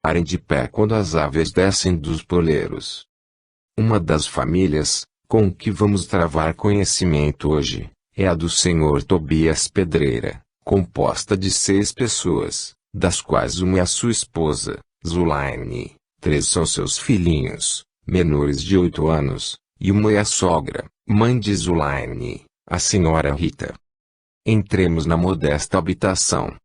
parem de pé quando as aves descem dos poleiros. Uma das famílias, com que vamos travar conhecimento hoje, é a do Sr. Tobias Pedreira, composta de 6 pessoas, das quais uma é a sua esposa, Zulaine, 3 são seus filhinhos, menores de 8 anos, e uma é a sogra, mãe de Zulaine, a senhora Rita. Entremos na modesta habitação.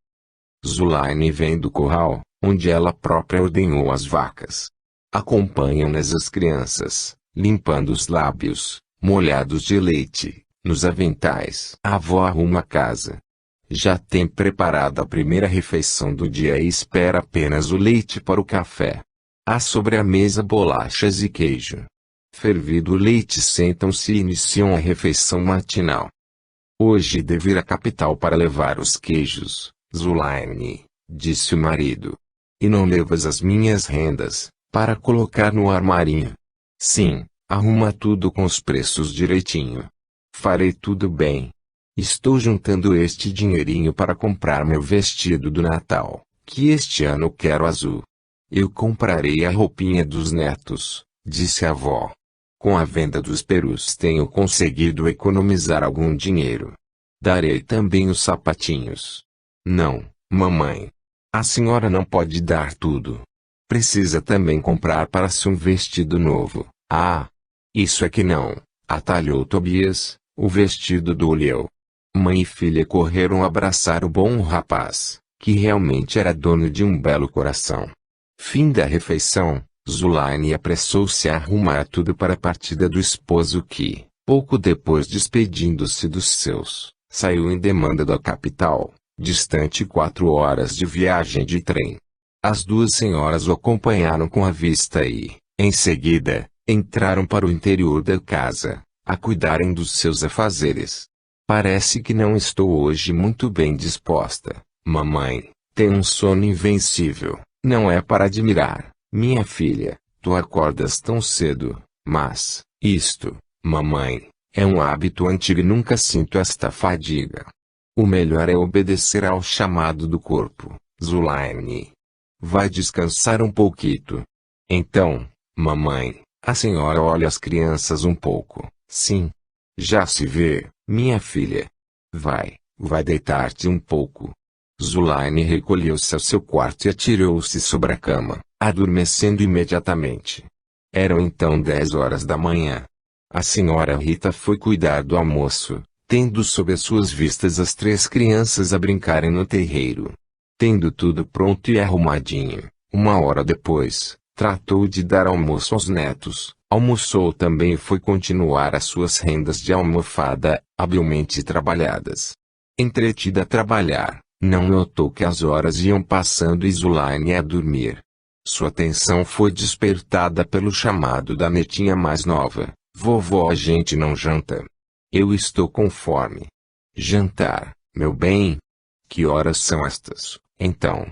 Zulaine vem do curral, onde ela própria ordenhou as vacas. Acompanham-nas as crianças, limpando os lábios, molhados de leite, nos aventais. A avó arruma a casa. Já tem preparada a primeira refeição do dia e espera apenas o leite para o café. Há sobre a mesa bolachas e queijo. Fervido o leite, sentam-se e iniciam a refeição matinal. Hoje devo ir à capital para levar os queijos, Zulaine, disse o marido. E não levas as minhas rendas, para colocar no armarinho? Sim, arruma tudo com os preços direitinho. Farei tudo bem. Estou juntando este dinheirinho para comprar meu vestido do Natal, que este ano quero azul. Eu comprarei a roupinha dos netos, disse a avó. Com a venda dos perus tenho conseguido economizar algum dinheiro. Darei também os sapatinhos. Não, mamãe. A senhora não pode dar tudo. Precisa também comprar para si um vestido novo. Ah! Isso é que não, atalhou Tobias, o vestido do Leo. Mãe e filha correram abraçar o bom rapaz, que realmente era dono de um belo coração. Fim da refeição, Zulaine apressou-se a arrumar tudo para a partida do esposo que, pouco depois despedindo-se dos seus, saiu em demanda da capital, distante 4 horas de viagem de trem. As 2 senhoras o acompanharam com a vista e, em seguida, entraram para o interior da casa, a cuidarem dos seus afazeres. Parece que não estou hoje muito bem disposta, mamãe. Tenho um sono invencível. Não é para admirar, minha filha, tu acordas tão cedo, mas, isto, mamãe, é um hábito antigo e nunca sinto esta fadiga. O melhor é obedecer ao chamado do corpo, Zulaine. Vai descansar um pouquito. Então, mamãe, a senhora olha as crianças um pouco, sim. Já se vê, minha filha. Vai deitar-te um pouco. Zulaine recolheu-se ao seu quarto e atirou-se sobre a cama, adormecendo imediatamente. Eram então 10 horas da manhã. A senhora Rita foi cuidar do almoço, tendo sob as suas vistas as 3 crianças a brincarem no terreiro. Tendo tudo pronto e arrumadinho, 1 hora depois, tratou de dar almoço aos netos, almoçou também e foi continuar as suas rendas de almofada, habilmente trabalhadas. Entretida a trabalhar, não notou que as horas iam passando e Zulaine ia dormir. Sua atenção foi despertada pelo chamado da netinha mais nova. Vovó, a gente não janta. Eu estou com fome. Jantar, meu bem? Que horas são estas, então?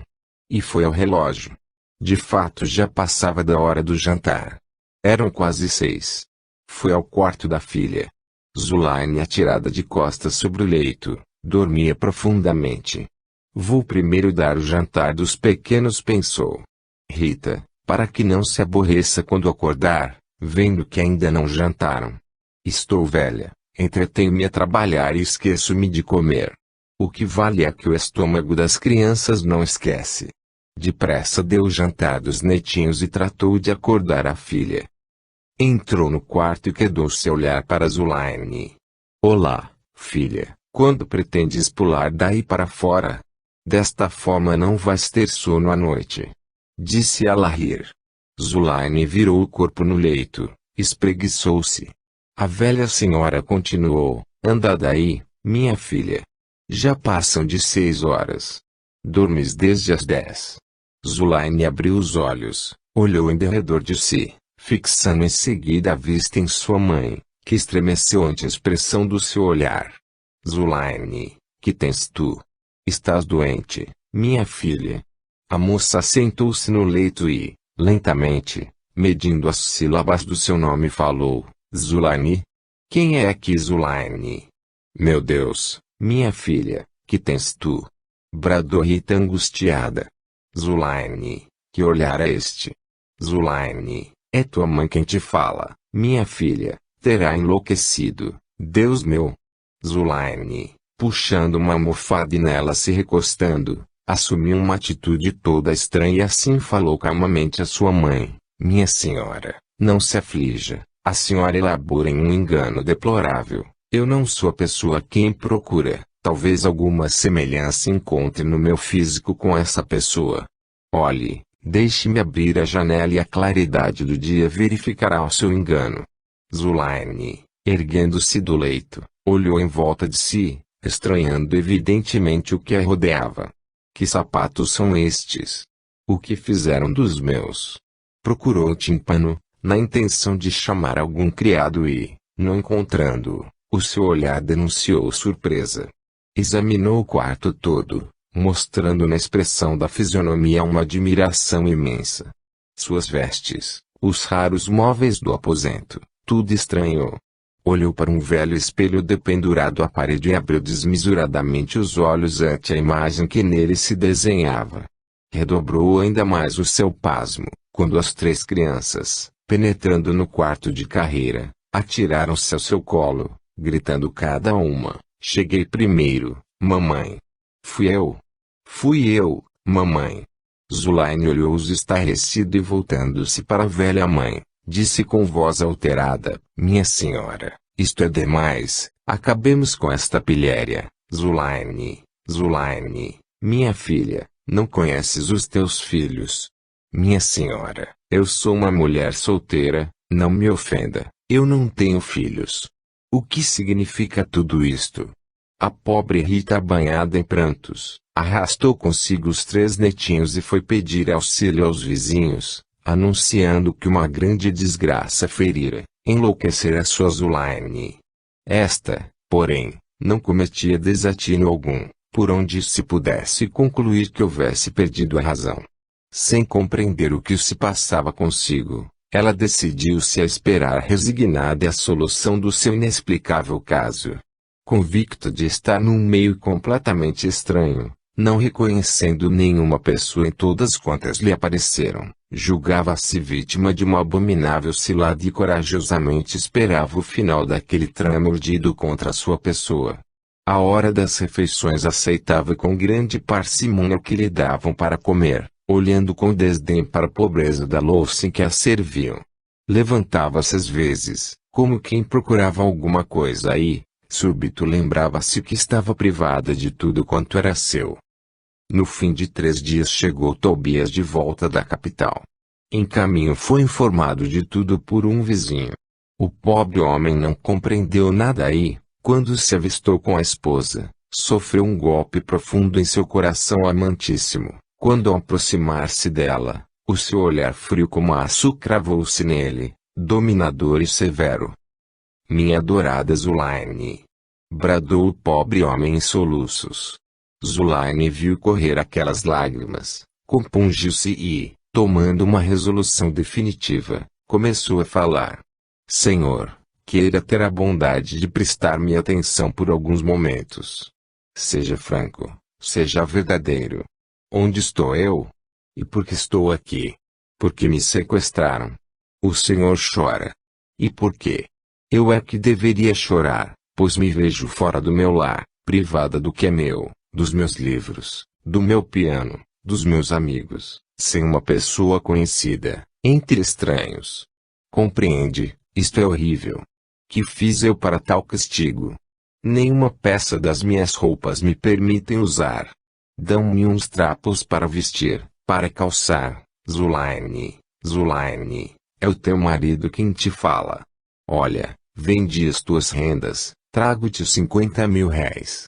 E foi ao relógio. De fato já passava da hora do jantar. Eram quase 6. Foi ao quarto da filha. Zulaine, atirada de costas sobre o leito, dormia profundamente. Vou primeiro dar o jantar dos pequenos, pensou. Rita, para que não se aborreça quando acordar, vendo que ainda não jantaram. Estou velha, entretenho-me a trabalhar e esqueço-me de comer. O que vale é que o estômago das crianças não esquece. Depressa deu o jantar dos netinhos e tratou de acordar a filha. Entrou no quarto e quedou-se a olhar para Zulaine. Olá, filha, quando pretendes pular daí para fora? Desta forma não vais ter sono à noite. Disse ela a rir. Zulaine virou o corpo no leito, espreguiçou-se. A velha senhora continuou, anda daí, minha filha. Já passam de 6 horas. Dormes desde as 10. Zulaine abriu os olhos, olhou em derredor de si, fixando em seguida a vista em sua mãe, que estremeceu ante a expressão do seu olhar. Zulaine, que tens tu? Estás doente, minha filha? A moça sentou-se no leito e, lentamente, medindo as sílabas do seu nome, falou, Zulaine? Quem é aqui Zulaine? Meu Deus, minha filha, que tens tu? Bradou Rita angustiada. Zulaine, Que olhar é este? Zulaine, é tua mãe quem te fala, minha filha, terá enlouquecido, Deus meu. Zulaine, puxando uma almofada e nela se recostando, assumiu uma atitude toda estranha e assim falou calmamente à sua mãe: minha senhora, não se aflija, a senhora elabora em um engano deplorável, eu não sou a pessoa a quem procura, talvez alguma semelhança encontre no meu físico com essa pessoa. Olhe, deixe-me abrir a janela e a claridade do dia verificará o seu engano. Zulaine, erguendo-se do leito, olhou em volta de si, estranhando evidentemente o que a rodeava. Que sapatos são estes? O que fizeram dos meus? Procurou o tímpano, na intenção de chamar algum criado e, não encontrando-o, o seu olhar denunciou surpresa. Examinou o quarto todo, mostrando na expressão da fisionomia uma admiração imensa. Suas vestes, os raros móveis do aposento, tudo estranhou. Olhou para um velho espelho dependurado à parede e abriu desmesuradamente os olhos ante a imagem que nele se desenhava. Redobrou ainda mais o seu pasmo, quando as 3 crianças, penetrando no quarto de carreira, atiraram-se ao seu colo, gritando cada uma: cheguei primeiro, mamãe. Fui eu, mamãe. Zulaine olhou-os estarrecido e voltando-se para a velha mãe, disse com voz alterada: minha senhora, isto é demais, acabemos com esta pilhéria. Zulaine, minha filha, não conheces os teus filhos? Minha senhora, eu sou uma mulher solteira, não me ofenda, eu não tenho filhos. O que significa tudo isto? A pobre Rita, banhada em prantos, arrastou consigo os 3 netinhos e foi pedir auxílio aos vizinhos, anunciando que uma grande desgraça ferira, enlouquecera sua Zulaine. Esta, porém, não cometia desatino algum, por onde se pudesse concluir que houvesse perdido a razão. Sem compreender o que se passava consigo, ela decidiu-se a esperar resignada a solução do seu inexplicável caso. Convicta de estar num meio completamente estranho, não reconhecendo nenhuma pessoa em todas quantas lhe apareceram, julgava-se vítima de uma abominável cilada e corajosamente esperava o final daquele trama urdido contra sua pessoa. A hora das refeições aceitava com grande parcimônia o que lhe davam para comer, olhando com desdém para a pobreza da louça em que a serviam. Levantava-se às vezes, como quem procurava alguma coisa e, súbito lembrava-se que estava privada de tudo quanto era seu. No fim de 3 dias chegou Tobias de volta da capital. Em caminho foi informado de tudo por um vizinho. O pobre homem não compreendeu nada e, quando se avistou com a esposa, sofreu um golpe profundo em seu coração amantíssimo, quando ao aproximar-se dela, o seu olhar frio como aço cravou-se nele, dominador e severo. Minha adorada Zulaine! Bradou o pobre homem em soluços. Zulaine viu correr aquelas lágrimas, compungiu-se e, tomando uma resolução definitiva, começou a falar. Senhor, queira ter a bondade de prestar-me atenção por alguns momentos. Seja franco, seja verdadeiro. Onde estou eu? E por que estou aqui? Porque me sequestraram. O senhor chora. E por quê? Eu é que deveria chorar, pois me vejo fora do meu lar, privada do que é meu, dos meus livros, do meu piano, dos meus amigos, sem uma pessoa conhecida, entre estranhos. Compreende, isto é horrível. Que fiz eu para tal castigo? Nenhuma peça das minhas roupas me permitem usar. Dão-me uns trapos para vestir, para calçar. Zulaine, é o teu marido quem te fala. Olha, vendi as tuas rendas, trago-te 50.000 réis.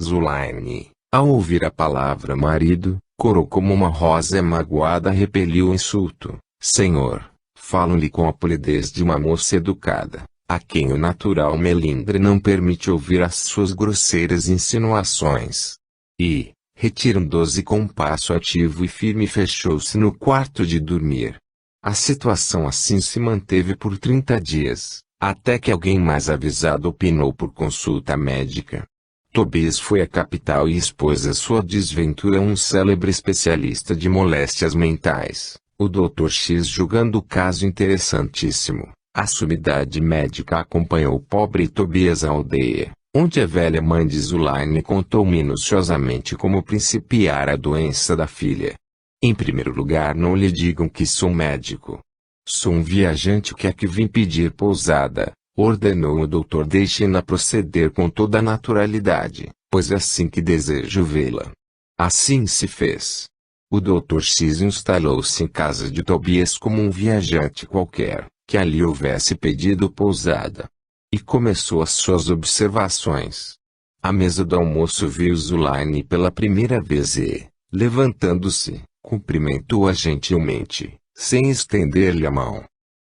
Zulaine, ao ouvir a palavra marido, corou como uma rosa magoada, repeliu o insulto. Senhor, falo-lhe com a polidez de uma moça educada, a quem o natural melindre não permite ouvir as suas grosseiras insinuações. E, retirando-se com um passo ativo e firme, fechou-se no quarto de dormir. A situação assim se manteve por 30 dias, até que alguém mais avisado opinou por consulta médica. Tobias foi à capital e expôs a sua desventura a um célebre especialista de moléstias mentais, o Dr. X, julgando o caso interessantíssimo. A sumidade médica acompanhou o pobre Tobias à aldeia, onde a velha mãe de Zulaine contou minuciosamente como principiara a doença da filha. Em primeiro lugar, não lhe digam que sou médico. Sou um viajante que aqui vim pedir pousada, ordenou o doutor. Deixem-na proceder com toda a naturalidade, pois é assim que desejo vê-la. Assim se fez. O Dr. X instalou-se em casa de Tobias como um viajante qualquer, que ali houvesse pedido pousada. E começou as suas observações. À mesa do almoço viu Zulaine pela primeira vez e, levantando-se, cumprimentou-a gentilmente, sem estender-lhe a mão.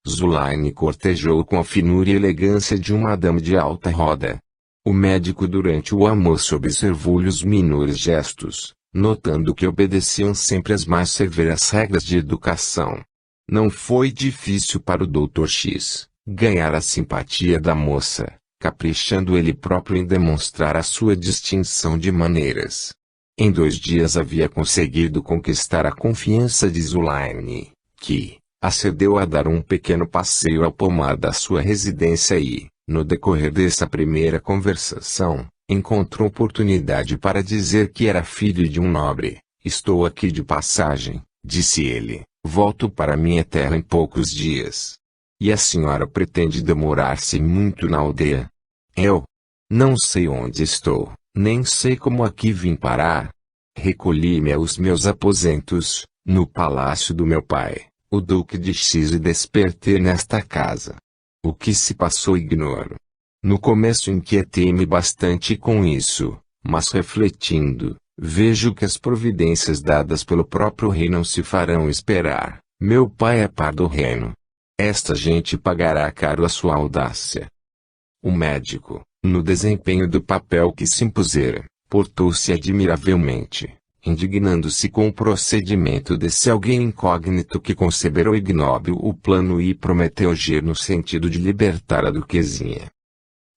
Zulaine cortejou com a finura e elegância de uma dama de alta roda. O médico durante o almoço observou-lhe os menores gestos, notando que obedeciam sempre às mais severas regras de educação. Não foi difícil para o Dr. X ganhar a simpatia da moça, caprichando ele próprio em demonstrar a sua distinção de maneiras. Em 2 dias havia conseguido conquistar a confiança de Zulaine, que acedeu a dar um pequeno passeio ao pomar da sua residência e, no decorrer dessa primeira conversação, encontrou oportunidade para dizer que era filho de um nobre. Estou aqui de passagem, disse ele, volto para minha terra em poucos dias. E a senhora pretende demorar-se muito na aldeia? Eu não sei onde estou, nem sei como aqui vim parar. Recolhi-me aos meus aposentos, no palácio do meu pai, o Duque de X, e despertei nesta casa. O que se passou ignoro. No começo inquietei-me bastante com isso, mas refletindo, vejo que as providências dadas pelo próprio rei não se farão esperar. Meu pai é par do reino. Esta gente pagará caro a sua audácia. O médico, no desempenho do papel que se impusera, portou-se admiravelmente, indignando-se com o procedimento desse alguém incógnito que concebera o ignóbil o plano e prometeu agir no sentido de libertar a duquesinha.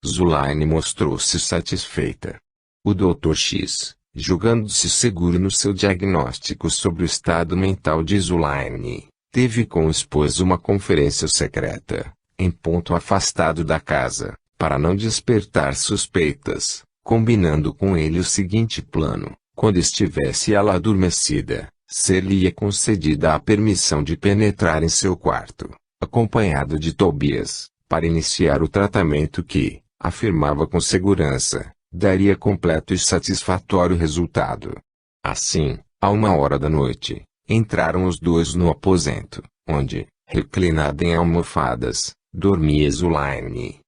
Zulaine mostrou-se satisfeita. O Dr. X, julgando-se seguro no seu diagnóstico sobre o estado mental de Zulaine, teve com o esposo uma conferência secreta, em ponto afastado da casa, para não despertar suspeitas, combinando com ele o seguinte plano: quando estivesse ela adormecida, ser-lhe-ia concedida a permissão de penetrar em seu quarto, acompanhado de Tobias, para iniciar o tratamento que, afirmava com segurança, daria completo e satisfatório resultado. Assim, à 1h da noite, entraram os dois no aposento, onde, reclinada em almofadas, dormia Zulaine.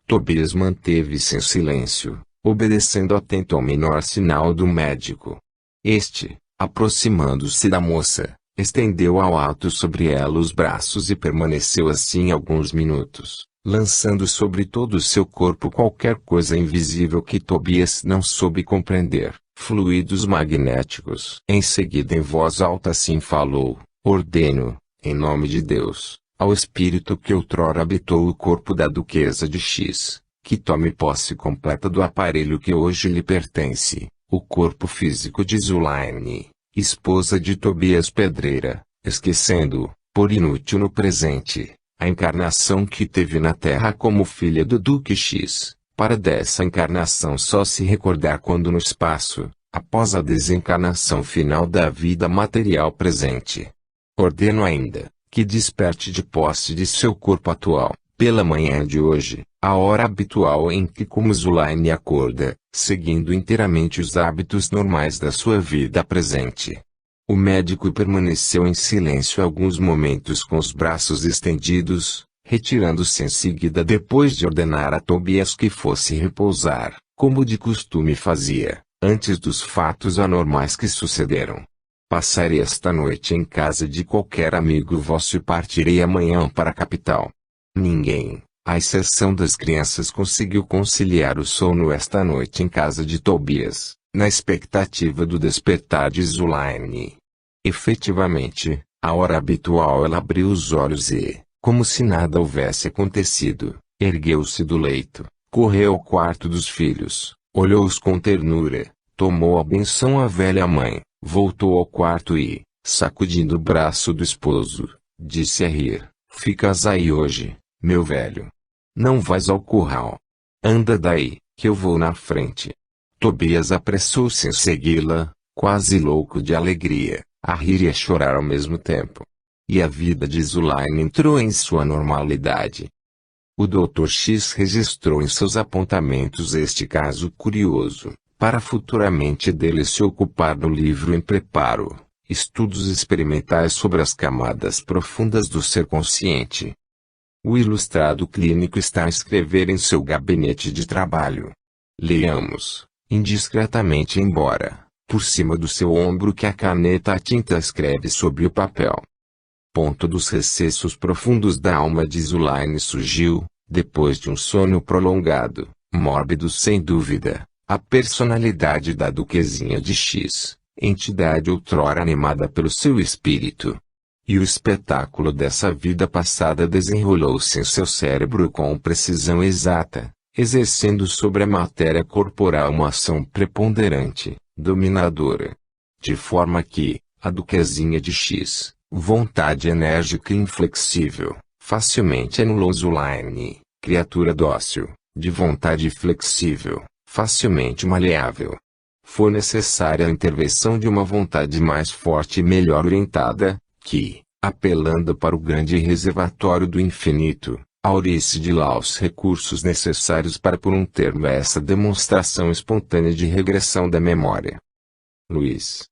Tobias manteve-se em silêncio, obedecendo atento ao menor sinal do médico. Este, aproximando-se da moça, estendeu ao alto sobre ela os braços e permaneceu assim alguns minutos, lançando sobre todo o seu corpo qualquer coisa invisível que Tobias não soube compreender, fluidos magnéticos. Em seguida, em voz alta, assim falou: ordeno, em nome de Deus, ao espírito que outrora habitou o corpo da duquesa de X, que tome posse completa do aparelho que hoje lhe pertence, o corpo físico de Zulaine, esposa de Tobias Pedreira, esquecendo, por inútil no presente, a encarnação que teve na Terra como filha do Duque X, para dessa encarnação só se recordar quando no espaço, após a desencarnação final da vida material presente. Ordeno ainda, que desperte de posse de seu corpo atual, pela manhã de hoje, a hora habitual em que como Zulaine acorda, seguindo inteiramente os hábitos normais da sua vida presente. O médico permaneceu em silêncio alguns momentos com os braços estendidos, retirando-se em seguida depois de ordenar a Tobias que fosse repousar, como de costume fazia, antes dos fatos anormais que sucederam. Passarei esta noite em casa de qualquer amigo vosso e partirei amanhã para a capital. Ninguém, à exceção das crianças, conseguiu conciliar o sono esta noite em casa de Tobias, na expectativa do despertar de Zulaine. Efetivamente, à hora habitual ela abriu os olhos e, como se nada houvesse acontecido, ergueu-se do leito, correu ao quarto dos filhos, Olhou-os com ternura, tomou a benção à velha mãe, voltou ao quarto e, sacudindo o braço do esposo, disse a rir: ficas aí hoje, meu velho. Não vais ao curral. Anda daí, que eu vou na frente. Tobias apressou-se em segui-la, quase louco de alegria, a rir e a chorar ao mesmo tempo. E a vida de Zulaine entrou em sua normalidade. O Dr. X registrou em seus apontamentos este caso curioso, para futuramente dele se ocupar no livro em preparo, Estudos Experimentais sobre as Camadas Profundas do Ser Consciente. O ilustrado clínico está a escrever em seu gabinete de trabalho. Leamos, indiscretamente embora, por cima do seu ombro que a caneta a tinta escreve sobre o papel. Ponto dos recessos profundos da alma de Zulaine surgiu, depois de um sono prolongado, mórbido sem dúvida, a personalidade da Duquesinha de X, entidade outrora animada pelo seu espírito. E o espetáculo dessa vida passada desenrolou-se em seu cérebro com precisão exata, exercendo sobre a matéria corporal uma ação preponderante, dominadora. De forma que, a Duquesinha de X, vontade enérgica e inflexível, facilmente anulou Zulaine, criatura dócil, de vontade flexível, facilmente maleável. Foi necessária a intervenção de uma vontade mais forte e melhor orientada, que, apelando para o grande reservatório do infinito, aurisse de lá os recursos necessários para pôr um termo a essa demonstração espontânea de regressão da memória. Luiz.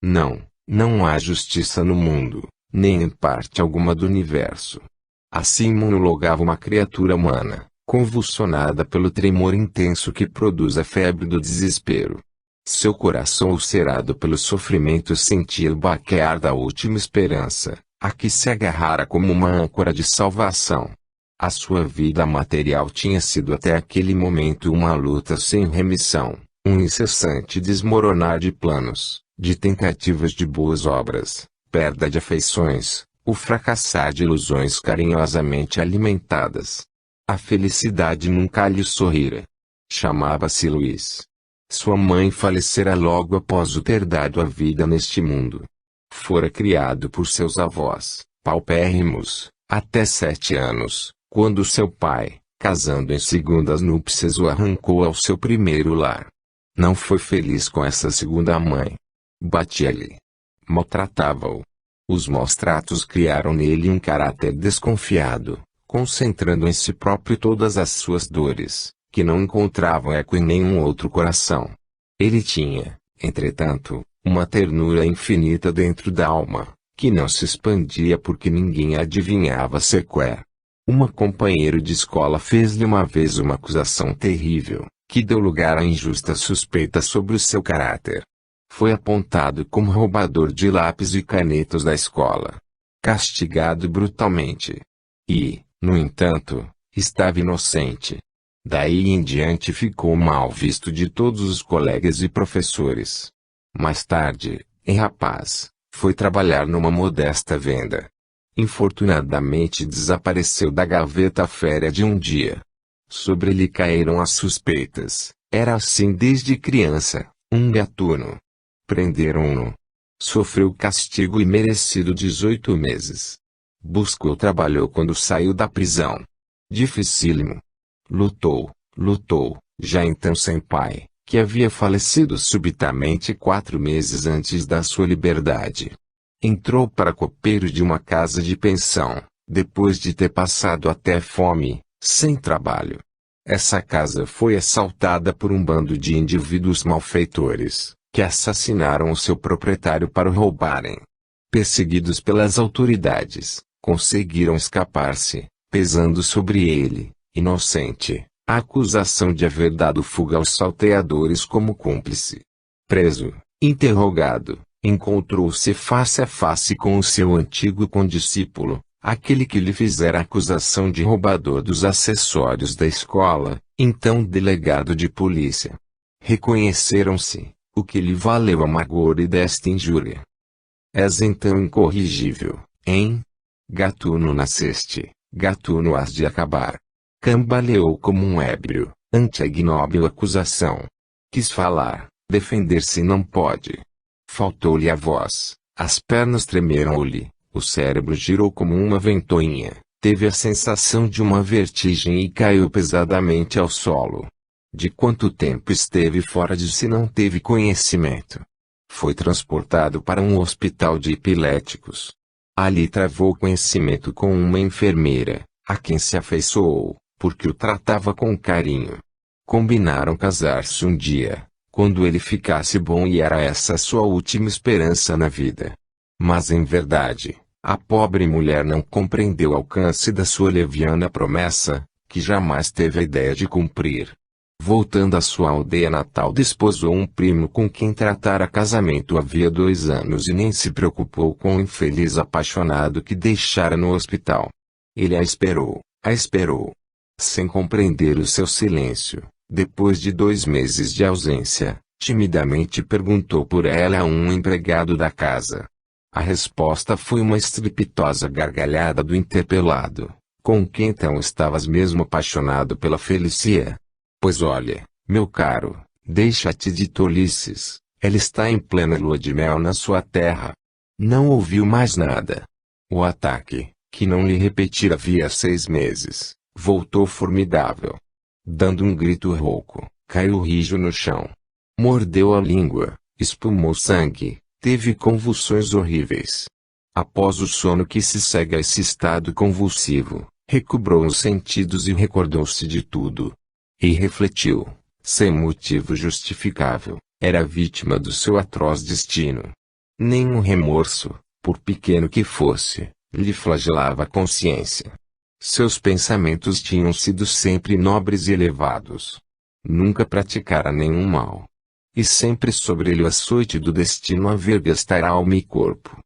Não há justiça no mundo, nem em parte alguma do universo. Assim monologava uma criatura humana, convulsionada pelo tremor intenso que produz a febre do desespero. Seu coração ulcerado pelo sofrimento sentia o baquear da última esperança, a que se agarrara como uma âncora de salvação. A sua vida material tinha sido até aquele momento uma luta sem remissão, um incessante desmoronar de planos, de tentativas de boas obras, perda de afeições, o fracassar de ilusões carinhosamente alimentadas. A felicidade nunca lhe sorrira. Chamava-se Luiz. Sua mãe falecera logo após o ter dado a vida neste mundo. Fora criado por seus avós, paupérrimos, até 7 anos, quando seu pai, casando em segundas núpcias, o arrancou ao seu primeiro lar. Não foi feliz com essa segunda mãe. Batia-lhe. Maltratava-o. Os maus tratos criaram nele um caráter desconfiado, concentrando em si próprio todas as suas dores, que não encontravam eco em nenhum outro coração. Ele tinha, entretanto, uma ternura infinita dentro da alma, que não se expandia porque ninguém adivinhava sequer. Uma companheira de escola fez-lhe uma vez uma acusação terrível, que deu lugar a injusta suspeita sobre o seu caráter. Foi apontado como roubador de lápis e canetas da escola. Castigado brutalmente. E, no entanto, estava inocente. Daí em diante ficou mal visto de todos os colegas e professores. Mais tarde, em rapaz, foi trabalhar numa modesta venda. Infortunadamente desapareceu da gaveta férrea de um dia. Sobre ele caíram as suspeitas. Era assim desde criança, um gatuno. Prenderam-no. Sofreu castigo imerecido 18 meses. Trabalhou quando saiu da prisão. Dificílimo. Lutou, já então sem pai, que havia falecido subitamente 4 meses antes da sua liberdade. Entrou para copeiro de uma casa de pensão, depois de ter passado até fome, sem trabalho. Essa casa foi assaltada por um bando de indivíduos malfeitores, que assassinaram o seu proprietário para o roubarem. Perseguidos pelas autoridades, conseguiram escapar-se, pesando sobre ele, inocente, a acusação de haver dado fuga aos salteadores como cúmplice. Preso, interrogado, encontrou-se face a face com o seu antigo condiscípulo, aquele que lhe fizera acusação de roubador dos acessórios da escola, então delegado de polícia. Reconheceram-se, o que lhe valeu a magore desta injúria. És então incorrigível, hein? Gatuno nasceste, gatuno has de acabar. Cambaleou como um ébrio, ante a ignóbil acusação. Quis falar, defender-se não pode. Faltou-lhe a voz, as pernas tremeram-lhe, o cérebro girou como uma ventoinha, teve a sensação de uma vertigem e caiu pesadamente ao solo. De quanto tempo esteve fora de si não teve conhecimento. Foi transportado para um hospital de epiléticos. Ali travou conhecimento com uma enfermeira, a quem se afeiçoou, porque o tratava com carinho. Combinaram casar-se um dia, quando ele ficasse bom, e era essa sua última esperança na vida. Mas em verdade, a pobre mulher não compreendeu o alcance da sua leviana promessa, que jamais teve a ideia de cumprir. Voltando à sua aldeia natal, desposou um primo com quem tratara casamento havia 2 anos e nem se preocupou com o infeliz apaixonado que deixara no hospital. Ele a esperou, sem compreender o seu silêncio. Depois de 2 meses de ausência, timidamente perguntou por ela a um empregado da casa. A resposta foi uma estrepitosa gargalhada do interpelado, com quem então estavas mesmo apaixonado pela Felicia? Pois olha, meu caro, deixa-te de tolices, ela está em plena lua de mel na sua terra. Não ouviu mais nada. O ataque, que não lhe repetira havia 6 meses, voltou formidável. Dando um grito rouco, caiu rijo no chão. Mordeu a língua, espumou sangue, teve convulsões horríveis. Após o sono que se segue a esse estado convulsivo, recobrou os sentidos e recordou-se de tudo. E refletiu, sem motivo justificável, era vítima do seu atroz destino. Nenhum remorso, por pequeno que fosse, lhe flagelava a consciência. Seus pensamentos tinham sido sempre nobres e elevados. Nunca praticara nenhum mal. E sempre sobre ele o açoite do destino a ver gastar alma e corpo.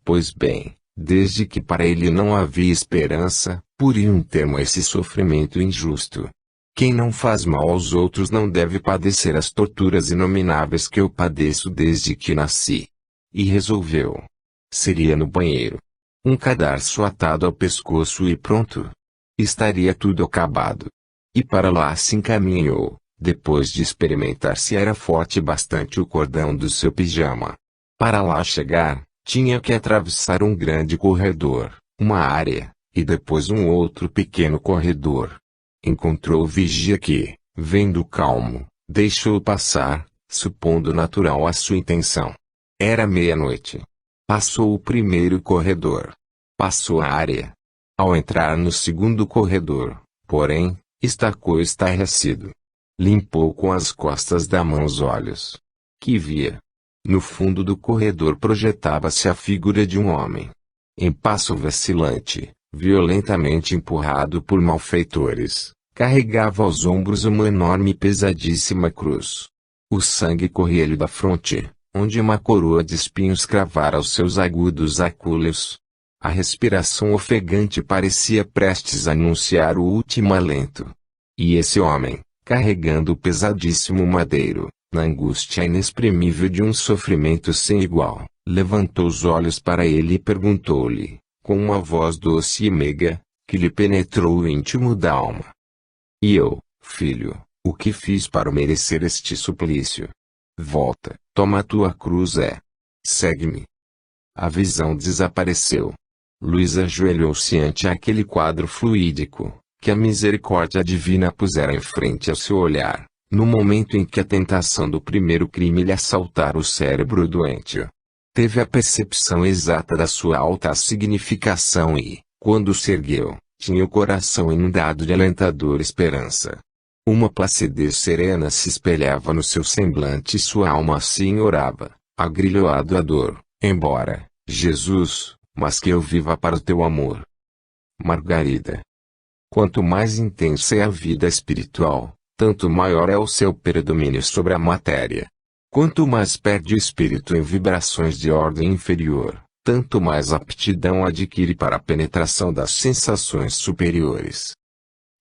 Pois bem, desde que para ele não havia esperança, puria um termo a esse sofrimento injusto. Quem não faz mal aos outros não deve padecer as torturas inomináveis que eu padeço desde que nasci. E resolveu. Seria no banheiro. Um cadarço atado ao pescoço e pronto. Estaria tudo acabado. E para lá se encaminhou, depois de experimentar se era forte bastante o cordão do seu pijama. Para lá chegar, tinha que atravessar um grande corredor, uma área, e depois um outro pequeno corredor. Encontrou o vigia que, vendo calmo, deixou passar, supondo natural a sua intenção. Era meia-noite. Passou o primeiro corredor. Passou a área. Ao entrar no segundo corredor, porém, estacou estarrecido. Limpou com as costas da mão os olhos. Que via? No fundo do corredor projetava-se a figura de um homem. Em passo vacilante, violentamente empurrado por malfeitores, carregava aos ombros uma enorme e pesadíssima cruz. O sangue corria-lhe da fronte, onde uma coroa de espinhos cravara os seus agudos acúleos. A respiração ofegante parecia prestes a anunciar o último alento. E esse homem, carregando o pesadíssimo madeiro, na angústia inexprimível de um sofrimento sem igual, levantou os olhos para ele e perguntou-lhe, com uma voz doce e meiga, que lhe penetrou o íntimo da alma: E eu, filho, o que fiz para merecer este suplício? Volta, toma a tua cruz segue-me. A visão desapareceu. Luís ajoelhou-se ante aquele quadro fluídico, que a misericórdia divina pusera em frente ao seu olhar, no momento em que a tentação do primeiro crime lhe assaltara o cérebro doente. Teve a percepção exata da sua alta significação e, quando se ergueu, tinha o coração inundado de alentadora esperança. Uma placidez serena se espelhava no seu semblante e sua alma assim orava, agrilhoado à dor: embora, Jesus, mas que eu viva para o teu amor. Margarida. Quanto mais intensa é a vida espiritual, tanto maior é o seu predomínio sobre a matéria. Quanto mais perde o espírito em vibrações de ordem inferior, tanto mais aptidão adquire para a penetração das sensações superiores.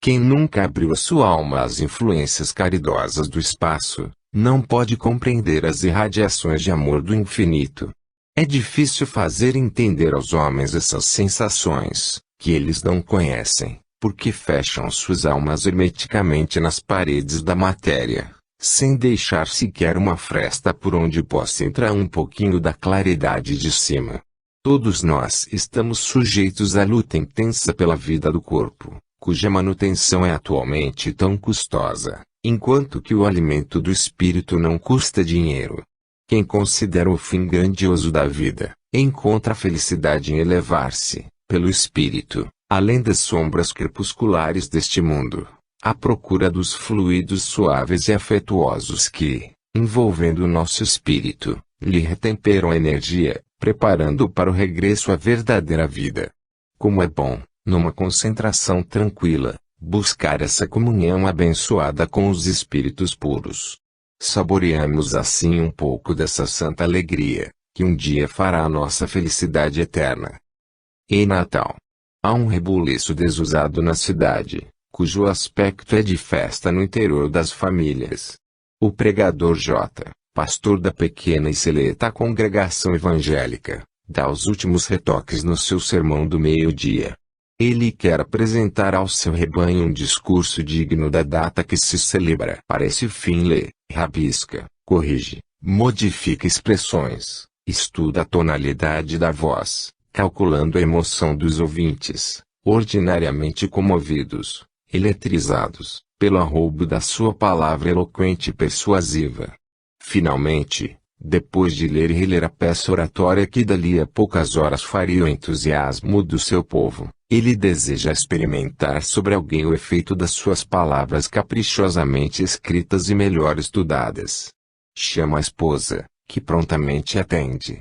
Quem nunca abriu a sua alma às influências caridosas do espaço, não pode compreender as irradiações de amor do infinito. É difícil fazer entender aos homens essas sensações, que eles não conhecem, porque fecham suas almas hermeticamente nas paredes da matéria, sem deixar sequer uma fresta por onde possa entrar um pouquinho da claridade de cima. Todos nós estamos sujeitos à luta intensa pela vida do corpo, cuja manutenção é atualmente tão custosa, enquanto que o alimento do espírito não custa dinheiro. Quem considera o fim grandioso da vida, encontra a felicidade em elevar-se, pelo espírito, além das sombras crepusculares deste mundo, à procura dos fluidos suaves e afetuosos que, envolvendo o nosso espírito, lhe retemperam a energia, preparando-o para o regresso à verdadeira vida. Como é bom, numa concentração tranquila, buscar essa comunhão abençoada com os espíritos puros. Saboreamos assim um pouco dessa santa alegria, que um dia fará a nossa felicidade eterna. Em Natal, há um rebuliço desusado na cidade, cujo aspecto é de festa no interior das famílias. O pregador J., pastor da pequena e seleta congregação evangélica, dá os últimos retoques no seu sermão do meio-dia. Ele quer apresentar ao seu rebanho um discurso digno da data que se celebra. Para esse fim lê, rabisca, corrige, modifica expressões, estuda a tonalidade da voz, calculando a emoção dos ouvintes, ordinariamente comovidos, eletrizados, pelo arroubo da sua palavra eloquente e persuasiva. Finalmente, depois de ler e reler a peça oratória que dali a poucas horas faria o entusiasmo do seu povo, ele deseja experimentar sobre alguém o efeito das suas palavras caprichosamente escritas e melhor estudadas. Chama a esposa, que prontamente atende.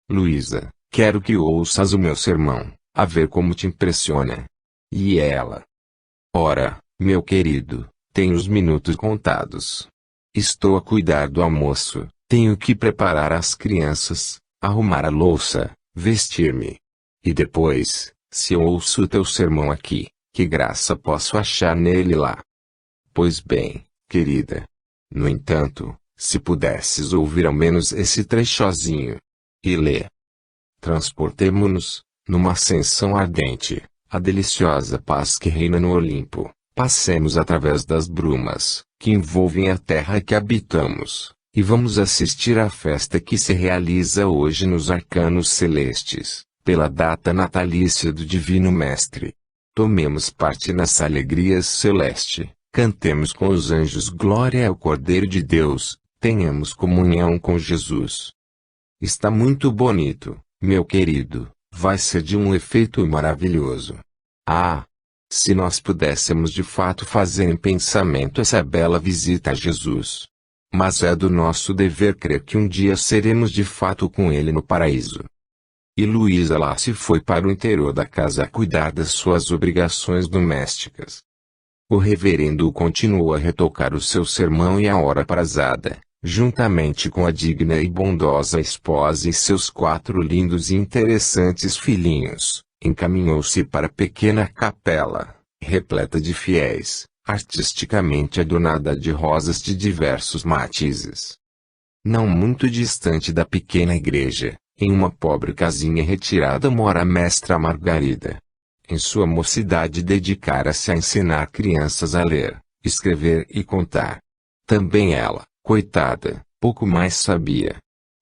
Luísa, quero que ouças o meu sermão, a ver como te impressiona. E ela: ora, meu querido, tenho os minutos contados. Estou a cuidar do almoço, tenho que preparar as crianças, arrumar a louça, vestir-me. E depois, se eu ouço o teu sermão aqui, que graça posso achar nele lá? Pois bem, querida. No entanto, se pudesses ouvir ao menos esse trechozinho. E lê. Transportemo-nos, numa ascensão ardente, a deliciosa paz que reina no Olimpo. Passemos através das brumas, que envolvem a terra que habitamos, e vamos assistir à festa que se realiza hoje nos arcanos celestes, pela data natalícia do Divino Mestre. Tomemos parte nessa alegria celeste, cantemos com os anjos glória ao Cordeiro de Deus, tenhamos comunhão com Jesus. Está muito bonito, meu querido, vai ser de um efeito maravilhoso. Ah! Se nós pudéssemos de fato fazer em pensamento essa bela visita a Jesus. Mas é do nosso dever crer que um dia seremos de fato com ele no paraíso. E Luísa lá se foi para o interior da casa a cuidar das suas obrigações domésticas. O reverendo continuou a retocar o seu sermão e a hora aprazada, juntamente com a digna e bondosa esposa e seus 4 lindos e interessantes filhinhos, encaminhou-se para a pequena capela, repleta de fiéis, artisticamente adornada de rosas de diversos matizes. Não muito distante da pequena igreja, em uma pobre casinha retirada mora a mestra Margarida. Em sua mocidade dedicara-se a ensinar crianças a ler, escrever e contar. Também ela, coitada, pouco mais sabia.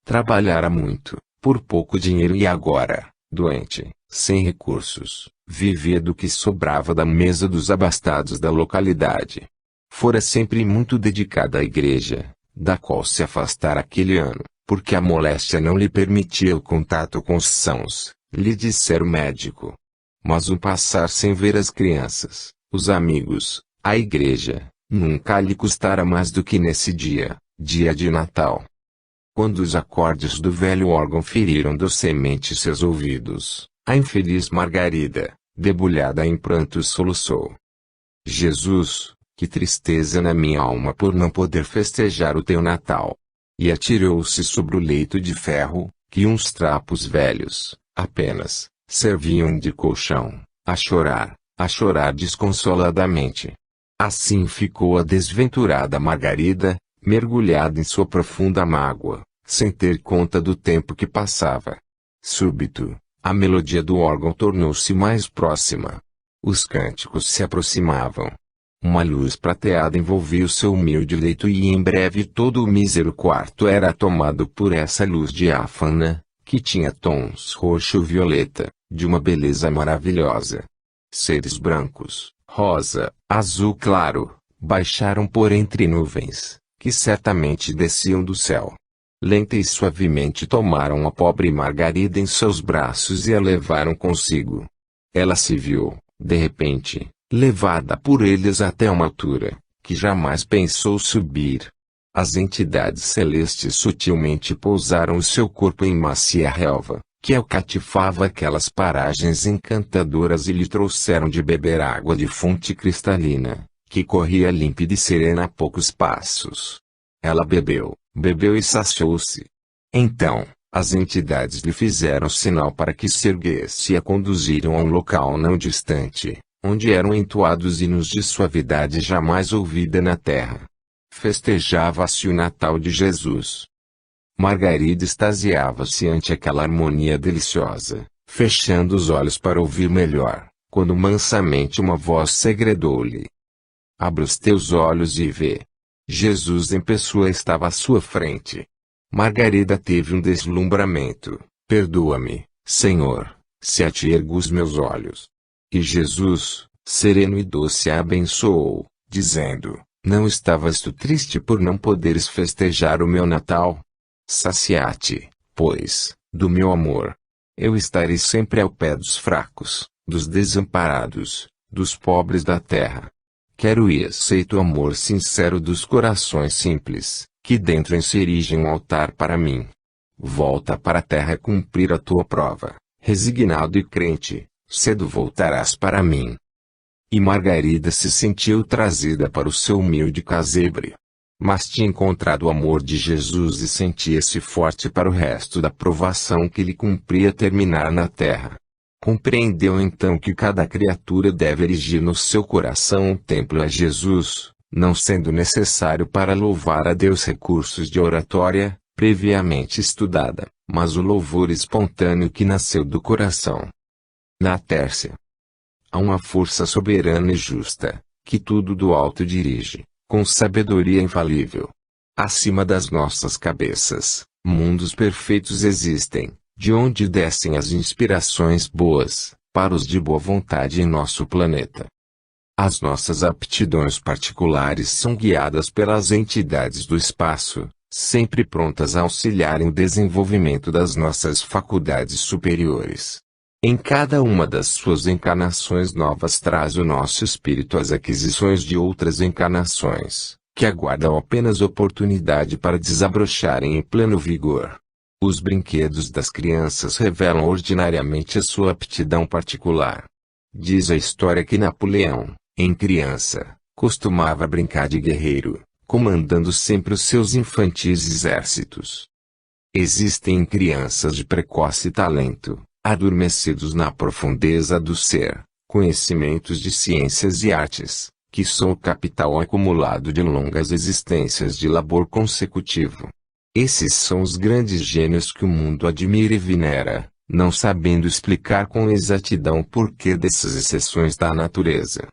Trabalhara muito, por pouco dinheiro e agora, doente, sem recursos, vivia do que sobrava da mesa dos abastados da localidade. Fora sempre muito dedicada à igreja, da qual se afastara aquele ano, porque a moléstia não lhe permitia o contato com os sãos, lhe dissera o médico. Mas o passar sem ver as crianças, os amigos, a igreja, nunca lhe custara mais do que nesse dia, dia de Natal. Quando os acordes do velho órgão feriram docemente seus ouvidos, a infeliz Margarida, debulhada em prantos, soluçou: Jesus, que tristeza na minha alma por não poder festejar o teu Natal. E atirou-se sobre o leito de ferro, que uns trapos velhos, apenas, serviam de colchão, a chorar desconsoladamente. Assim ficou a desventurada Margarida, mergulhada em sua profunda mágoa, sem ter conta do tempo que passava. Súbito, a melodia do órgão tornou-se mais próxima. Os cânticos se aproximavam. Uma luz prateada envolvia o seu humilde leito e em breve todo o mísero quarto era tomado por essa luz diáfana, que tinha tons roxo-violeta, de uma beleza maravilhosa. Seres brancos, rosa, azul claro, baixaram por entre nuvens, que certamente desciam do céu. Lenta e suavemente tomaram a pobre Margarida em seus braços e a levaram consigo. Ela se viu, de repente, levada por eles até uma altura, que jamais pensou subir. As entidades celestes sutilmente pousaram o seu corpo em macia relva, que alcatifava aquelas paragens encantadoras e lhe trouxeram de beber água de fonte cristalina, que corria límpida e serena a poucos passos. Ela bebeu, bebeu e saciou-se. Então, as entidades lhe fizeram sinal para que se erguesse e a conduziram a um local não distante, onde eram entoados hinos de suavidade jamais ouvida na terra. Festejava-se o Natal de Jesus. Margarida extasiava-se ante aquela harmonia deliciosa, fechando os olhos para ouvir melhor, quando mansamente uma voz segredou-lhe: "Abra os teus olhos e vê." Jesus em pessoa estava à sua frente. Margarida teve um deslumbramento. "Perdoa-me, Senhor, se a ti ergo os meus olhos." E Jesus, sereno e doce, a abençoou, dizendo: "Não estavas tu triste por não poderes festejar o meu Natal? Sacia-te, pois, do meu amor. Eu estarei sempre ao pé dos fracos, dos desamparados, dos pobres da terra. Quero e aceito o amor sincero dos corações simples, que dentro enserigem um altar para mim. Volta para a terra cumprir a tua prova, resignado e crente, cedo voltarás para mim." E Margarida se sentiu trazida para o seu humilde casebre. Mas tinha encontrado o amor de Jesus e sentia-se forte para o resto da provação que lhe cumpria terminar na terra. Compreendeu então que cada criatura deve erigir no seu coração um templo a Jesus, não sendo necessário para louvar a Deus recursos de oratória, previamente estudada, mas o louvor espontâneo que nasceu do coração. Na Tércia, há uma força soberana e justa, que tudo do alto dirige, com sabedoria infalível. Acima das nossas cabeças, mundos perfeitos existem, de onde descem as inspirações boas, para os de boa vontade em nosso planeta. As nossas aptidões particulares são guiadas pelas entidades do espaço, sempre prontas a auxiliarem o desenvolvimento das nossas faculdades superiores. Em cada uma das suas encarnações novas traz o nosso espírito as aquisições de outras encarnações, que aguardam apenas oportunidade para desabrocharem em pleno vigor. Os brinquedos das crianças revelam ordinariamente a sua aptidão particular. Diz a história que Napoleão, em criança, costumava brincar de guerreiro, comandando sempre os seus infantis exércitos. Existem crianças de precoce talento, adormecidos na profundeza do ser, conhecimentos de ciências e artes, que são o capital acumulado de longas existências de labor consecutivo. Esses são os grandes gênios que o mundo admira e venera, não sabendo explicar com exatidão o porquê dessas exceções da natureza.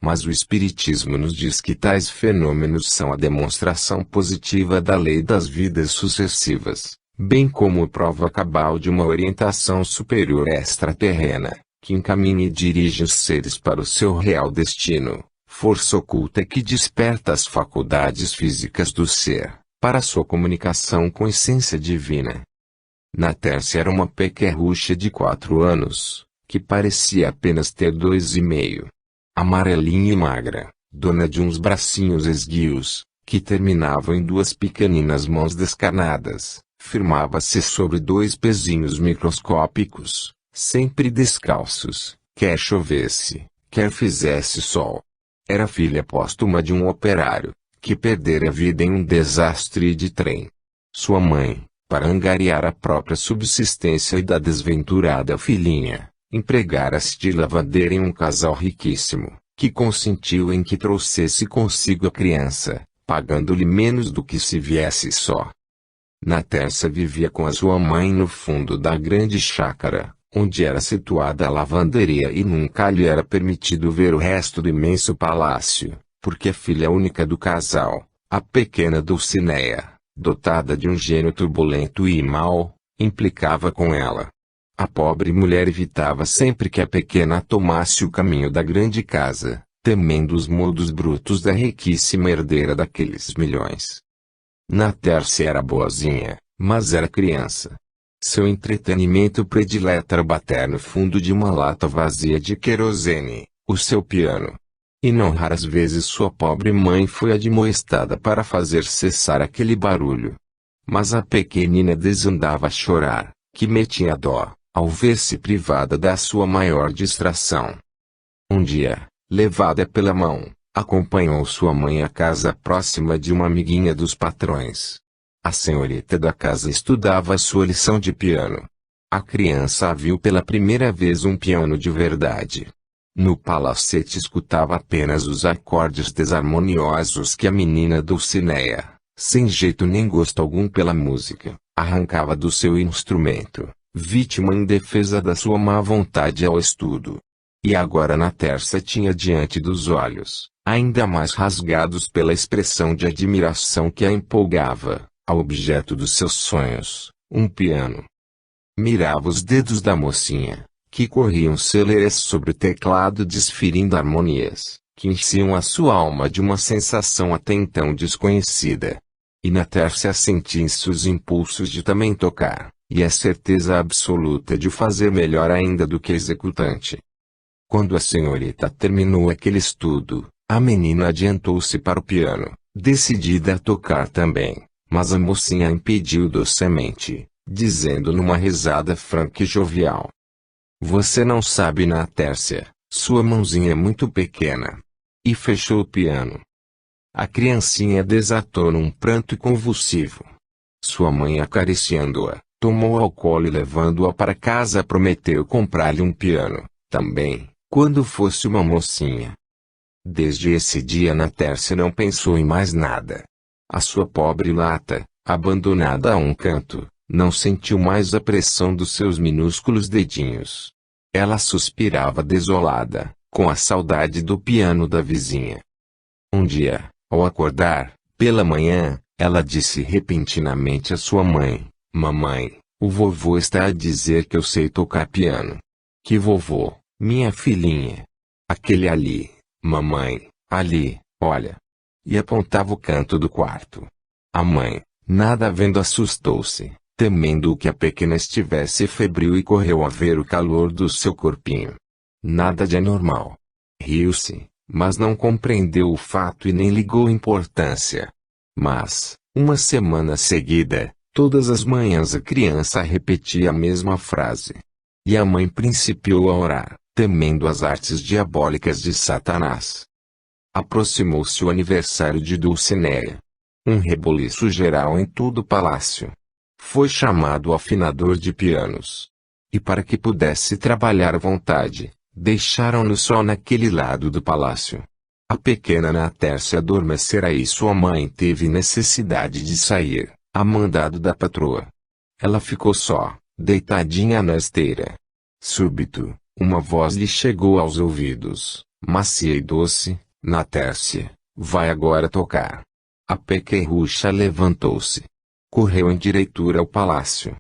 Mas o Espiritismo nos diz que tais fenômenos são a demonstração positiva da lei das vidas sucessivas, bem como prova cabal de uma orientação superior extraterrena, que encaminha e dirige os seres para o seu real destino, força oculta que desperta as faculdades físicas do ser, para sua comunicação com a essência divina. Na Tércia era uma pequerrucha de 4 anos, que parecia apenas ter 2,5. Amarelinha e magra, dona de uns bracinhos esguios, que terminavam em 2 pequeninas mãos descarnadas. Firmava-se sobre 2 pezinhos microscópicos, sempre descalços, quer chovesse, quer fizesse sol. Era filha póstuma de um operário, que perdera a vida em um desastre de trem. Sua mãe, para angariar a própria subsistência e da desventurada filhinha, empregara-se de lavadeira em um casal riquíssimo, que consentiu em que trouxesse consigo a criança, pagando-lhe menos do que se viesse só. Na Tércia vivia com a sua mãe no fundo da grande chácara, onde era situada a lavanderia, e nunca lhe era permitido ver o resto do imenso palácio, porque a filha única do casal, a pequena Dulcinea, dotada de um gênio turbulento e mau, implicava com ela. A pobre mulher evitava sempre que a pequena tomasse o caminho da grande casa, temendo os modos brutos da riquíssima herdeira daqueles milhões. Natércia era boazinha, mas era criança. Seu entretenimento predileto era bater no fundo de uma lata vazia de querosene, o seu piano. E não raras vezes sua pobre mãe foi admoestada para fazer cessar aquele barulho. Mas a pequenina desandava a chorar, que metia dó, ao ver-se privada da sua maior distração. Um dia, levada pela mão, acompanhou sua mãe à casa próxima de uma amiguinha dos patrões. A senhorita da casa estudava sua lição de piano. A criança viu pela primeira vez um piano de verdade. No palacete escutava apenas os acordes desarmoniosos que a menina Dulcinea, sem jeito nem gosto algum pela música, arrancava do seu instrumento, vítima indefesa da sua má vontade ao estudo. E agora Natércia tinha diante dos olhos, ainda mais rasgados pela expressão de admiração que a empolgava, ao objeto dos seus sonhos, um piano. Mirava os dedos da mocinha, que corriam céleres sobre o teclado desferindo harmonias, que enchiam a sua alma de uma sensação até então desconhecida. E Natércia sentia seus impulsos de também tocar, e a certeza absoluta de o fazer melhor ainda do que executante. Quando a senhorita terminou aquele estudo, a menina adiantou-se para o piano, decidida a tocar também, mas a mocinha a impediu docemente, dizendo numa risada franca e jovial: "Você não sabe, Natércia, sua mãozinha é muito pequena." E fechou o piano. A criancinha desatou num pranto convulsivo. Sua mãe, acariciando-a, tomou-a ao colo e levando-a para casa prometeu comprar-lhe um piano, também, quando fosse uma mocinha. Desde esse dia Natércia não pensou em mais nada. A sua pobre lata, abandonada a um canto, não sentiu mais a pressão dos seus minúsculos dedinhos. Ela suspirava desolada, com a saudade do piano da vizinha. Um dia, ao acordar, pela manhã, ela disse repentinamente à sua mãe: "Mamãe, o vovô está a dizer que eu sei tocar piano." "Que vovô, minha filhinha?" "Aquele ali, mamãe, ali, olha." E apontava o canto do quarto. A mãe, nada vendo, assustou-se, temendo que a pequena estivesse febril, e correu a ver o calor do seu corpinho. Nada de anormal. Riu-se, mas não compreendeu o fato e nem ligou importância. Mas, uma semana seguida, todas as manhãs a criança repetia a mesma frase. E a mãe principiou a orar, temendo as artes diabólicas de Satanás. Aproximou-se o aniversário de Dulcinea. Um reboliço geral em todo o palácio. Foi chamado o afinador de pianos. E para que pudesse trabalhar à vontade, deixaram-no só naquele lado do palácio. A pequena Natércia adormecera e sua mãe teve necessidade de sair, a mandado da patroa. Ela ficou só, deitadinha na esteira. Súbito, uma voz lhe chegou aos ouvidos, macia e doce: "Natércia, vai agora tocar." A pequerrucha levantou-se. Correu em direitura ao palácio.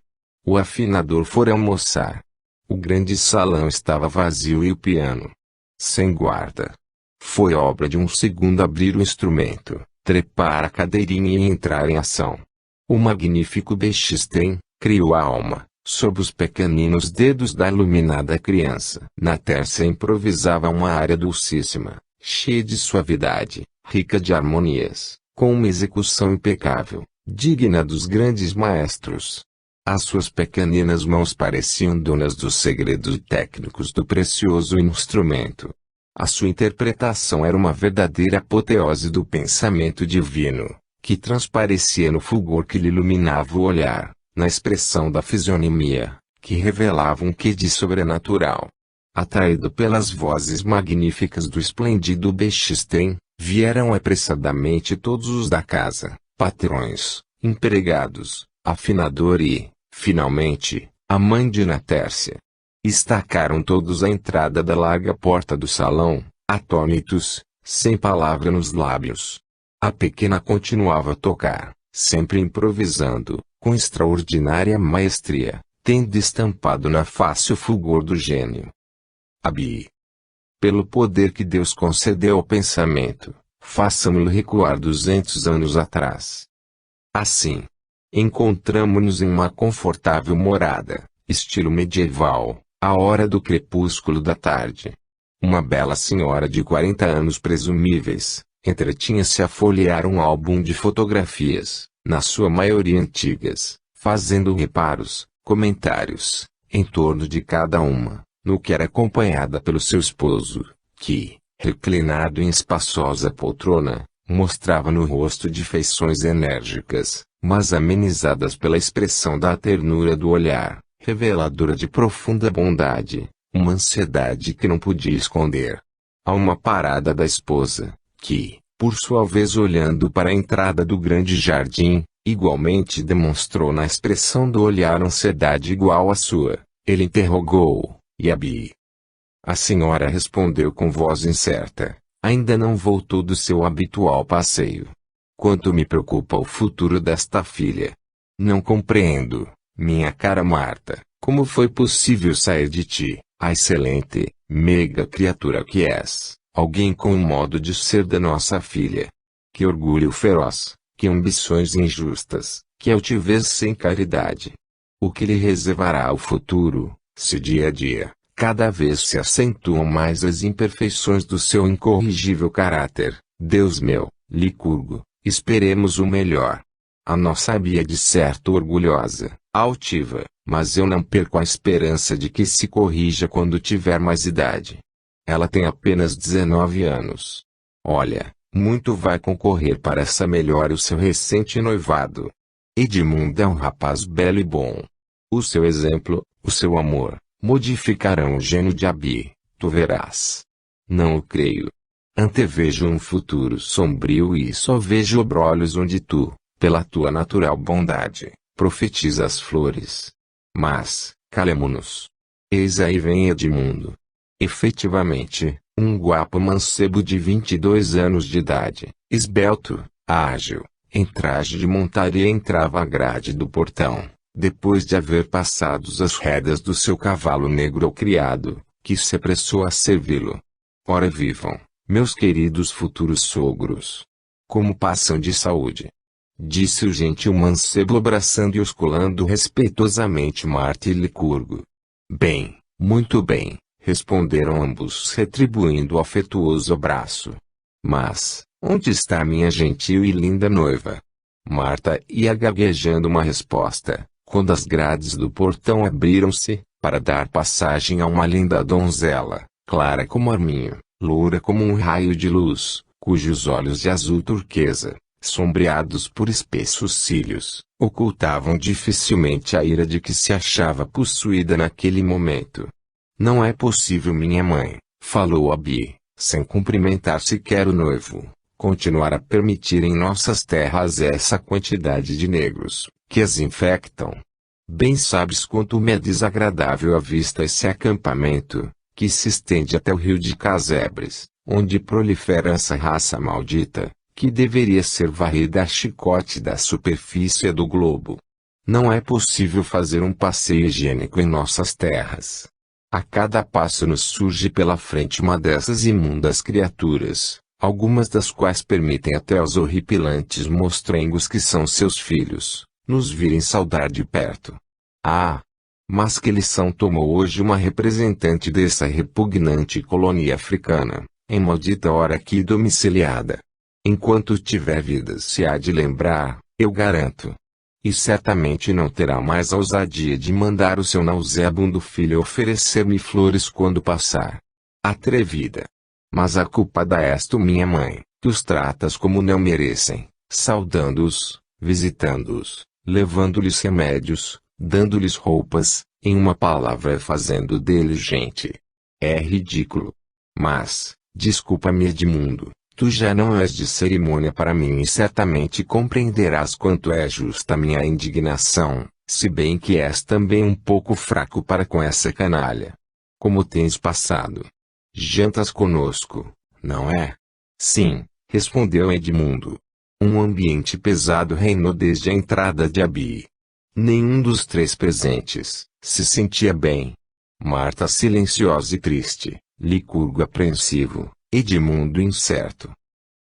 O afinador fora almoçar. O grande salão estava vazio e o piano sem guarda. Foi obra de um segundo abrir o instrumento, trepar a cadeirinha e entrar em ação. O magnífico Bechstein criou a alma, sob os pequeninos dedos da iluminada criança. Natércia improvisava uma área dulcíssima, cheia de suavidade, rica de harmonias, com uma execução impecável, digna dos grandes maestros. As suas pequeninas mãos pareciam donas dos segredos técnicos do precioso instrumento. A sua interpretação era uma verdadeira apoteose do pensamento divino, que transparecia no fulgor que lhe iluminava o olhar, na expressão da fisionomia, que revelava um quê de sobrenatural. Atraído pelas vozes magníficas do esplêndido Bechstein, vieram apressadamente todos os da casa, patrões, empregados, afinador e, finalmente, a mãe de Natércia. Estacaram todos à entrada da larga porta do salão, atônitos, sem palavra nos lábios. A pequena continuava a tocar, sempre improvisando, com extraordinária maestria, tendo estampado na face o fulgor do gênio. Abi. Pelo poder que Deus concedeu ao pensamento, façamo-lo recuar 200 anos atrás. Assim, encontramo-nos em uma confortável morada, estilo medieval, à hora do crepúsculo da tarde. Uma bela senhora de 40 anos presumíveis, entretinha-se a folhear um álbum de fotografias, na sua maioria antigas, fazendo reparos, comentários, em torno de cada uma, no que era acompanhada pelo seu esposo, que, reclinado em espaçosa poltrona, mostrava no rosto de feições enérgicas, mas amenizadas pela expressão da ternura do olhar, reveladora de profunda bondade, uma ansiedade que não podia esconder. A uma parada da esposa, que, por sua vez olhando para a entrada do grande jardim, igualmente demonstrou na expressão do olhar ansiedade igual à sua, ele interrogou, e Abi? A senhora respondeu com voz incerta, ainda não voltou do seu habitual passeio. Quanto me preocupa o futuro desta filha. Não compreendo, minha cara Marta, como foi possível sair de ti, a excelente, meiga criatura que és, alguém com o modo de ser da nossa filha. Que orgulho feroz, que ambições injustas, que altivez sem caridade. O que lhe reservará o futuro, se dia a dia, cada vez se acentuam mais as imperfeições do seu incorrigível caráter? Deus meu, Licurgo, esperemos o melhor. A nossa Bia é de certo orgulhosa, altiva, mas eu não perco a esperança de que se corrija quando tiver mais idade. Ela tem apenas 19 anos. Olha, muito vai concorrer para essa melhora o seu recente noivado. Edmundo é um rapaz belo e bom. O seu exemplo, o seu amor, modificarão o gênio de Abi, tu verás. Não o creio. Antevejo um futuro sombrio e só vejo brolhos onde tu, pela tua natural bondade, profetizas flores. Mas, calemo-nos. Eis aí vem Edmundo. Efetivamente, um guapo mancebo de 22 anos de idade, esbelto, ágil, em traje de montaria entrava à grade do portão, depois de haver passado as rédeas do seu cavalo negro ao criado, que se apressou a servi-lo. Ora vivam, meus queridos futuros sogros. Como passam de saúde? Disse o gentil mancebo abraçando e osculando respeitosamente Marta e Licurgo. Bem, muito bem, responderam ambos retribuindo o afetuoso abraço. Mas, onde está minha gentil e linda noiva? Marta ia gaguejando uma resposta, quando as grades do portão abriram-se, para dar passagem a uma linda donzela, clara como arminho, loura como um raio de luz, cujos olhos de azul turquesa, sombreados por espessos cílios, ocultavam dificilmente a ira de que se achava possuída naquele momento. Não é possível, minha mãe, falou Abi, sem cumprimentar sequer o noivo, continuar a permitir em nossas terras essa quantidade de negros, que as infectam. Bem sabes quanto me é desagradável à vista esse acampamento, que se estende até o rio de Casebres, onde prolifera essa raça maldita, que deveria ser varrida a chicote da superfície do globo. Não é possível fazer um passeio higiênico em nossas terras. A cada passo nos surge pela frente uma dessas imundas criaturas, algumas das quais permitem até aos horripilantes mostrengos que são seus filhos, nos virem saudar de perto. Ah! Mas que lição tomou hoje uma representante dessa repugnante colônia africana, em maldita hora aqui domiciliada. Enquanto tiver vida se há de lembrar, eu garanto. E certamente não terá mais a ousadia de mandar o seu nauseabundo filho oferecer-me flores quando passar. Atrevida! Mas a culpada és tu, minha mãe, que os tratas como não merecem, saudando-os, visitando-os, levando-lhes remédios, dando-lhes roupas, em uma palavra fazendo deles gente. É ridículo. Mas, desculpa-me, Edmundo. Tu já não és de cerimônia para mim e certamente compreenderás quanto é justa minha indignação, Se bem que és também um pouco fraco para com essa canalha. Como tens passado? Jantas conosco, não é? Sim, respondeu Edmundo. Um ambiente pesado reinou desde a entrada de Abi. Nenhum dos três presentes se sentia bem. Marta silenciosa e triste, Licurgo apreensivo, Edmundo incerto.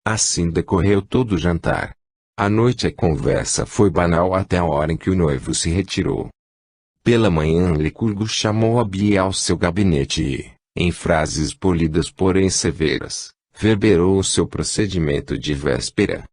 Assim decorreu todo o jantar. À noite a conversa foi banal até a hora em que o noivo se retirou. Pela manhã Licurgo chamou Abi ao seu gabinete e, em frases polidas porém severas, verberou o seu procedimento de véspera.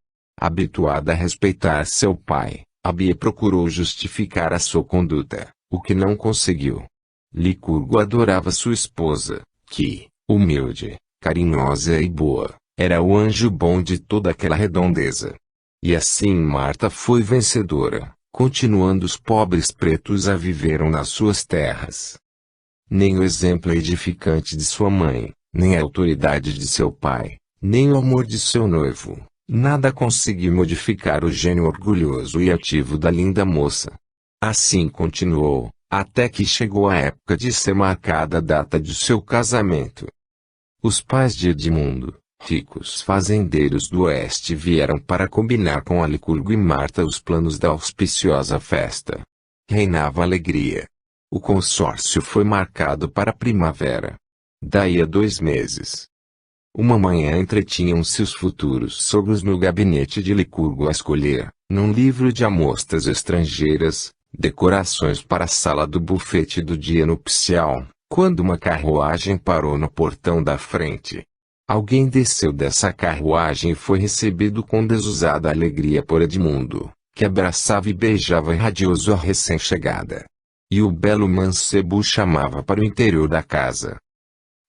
Habituada a respeitar seu pai, Abi procurou justificar a sua conduta, o que não conseguiu. Licurgo adorava sua esposa, que, humilde, carinhosa e boa, era o anjo bom de toda aquela redondeza. E assim Marta foi vencedora, continuando os pobres pretos a viveram nas suas terras. Nem o exemplo edificante de sua mãe, nem a autoridade de seu pai, nem o amor de seu noivo, nada conseguiu modificar o gênio orgulhoso e ativo da linda moça. Assim continuou, até que chegou a época de ser marcada a data de seu casamento. Os pais de Edmundo, ricos fazendeiros do oeste, vieram para combinar com Licurgo e Marta os planos da auspiciosa festa. Reinava alegria. O consórcio foi marcado para a primavera. Daí a 2 meses. Uma manhã entretinham-se os futuros sogros no gabinete de Licurgo a escolher, num livro de amostras estrangeiras, decorações para a sala do bufete do dia nupcial, quando uma carruagem parou no portão da frente. Alguém desceu dessa carruagem e foi recebido com desusada alegria por Edmundo, que abraçava e beijava radioso a recém-chegada. E o belo mancebo chamava para o interior da casa.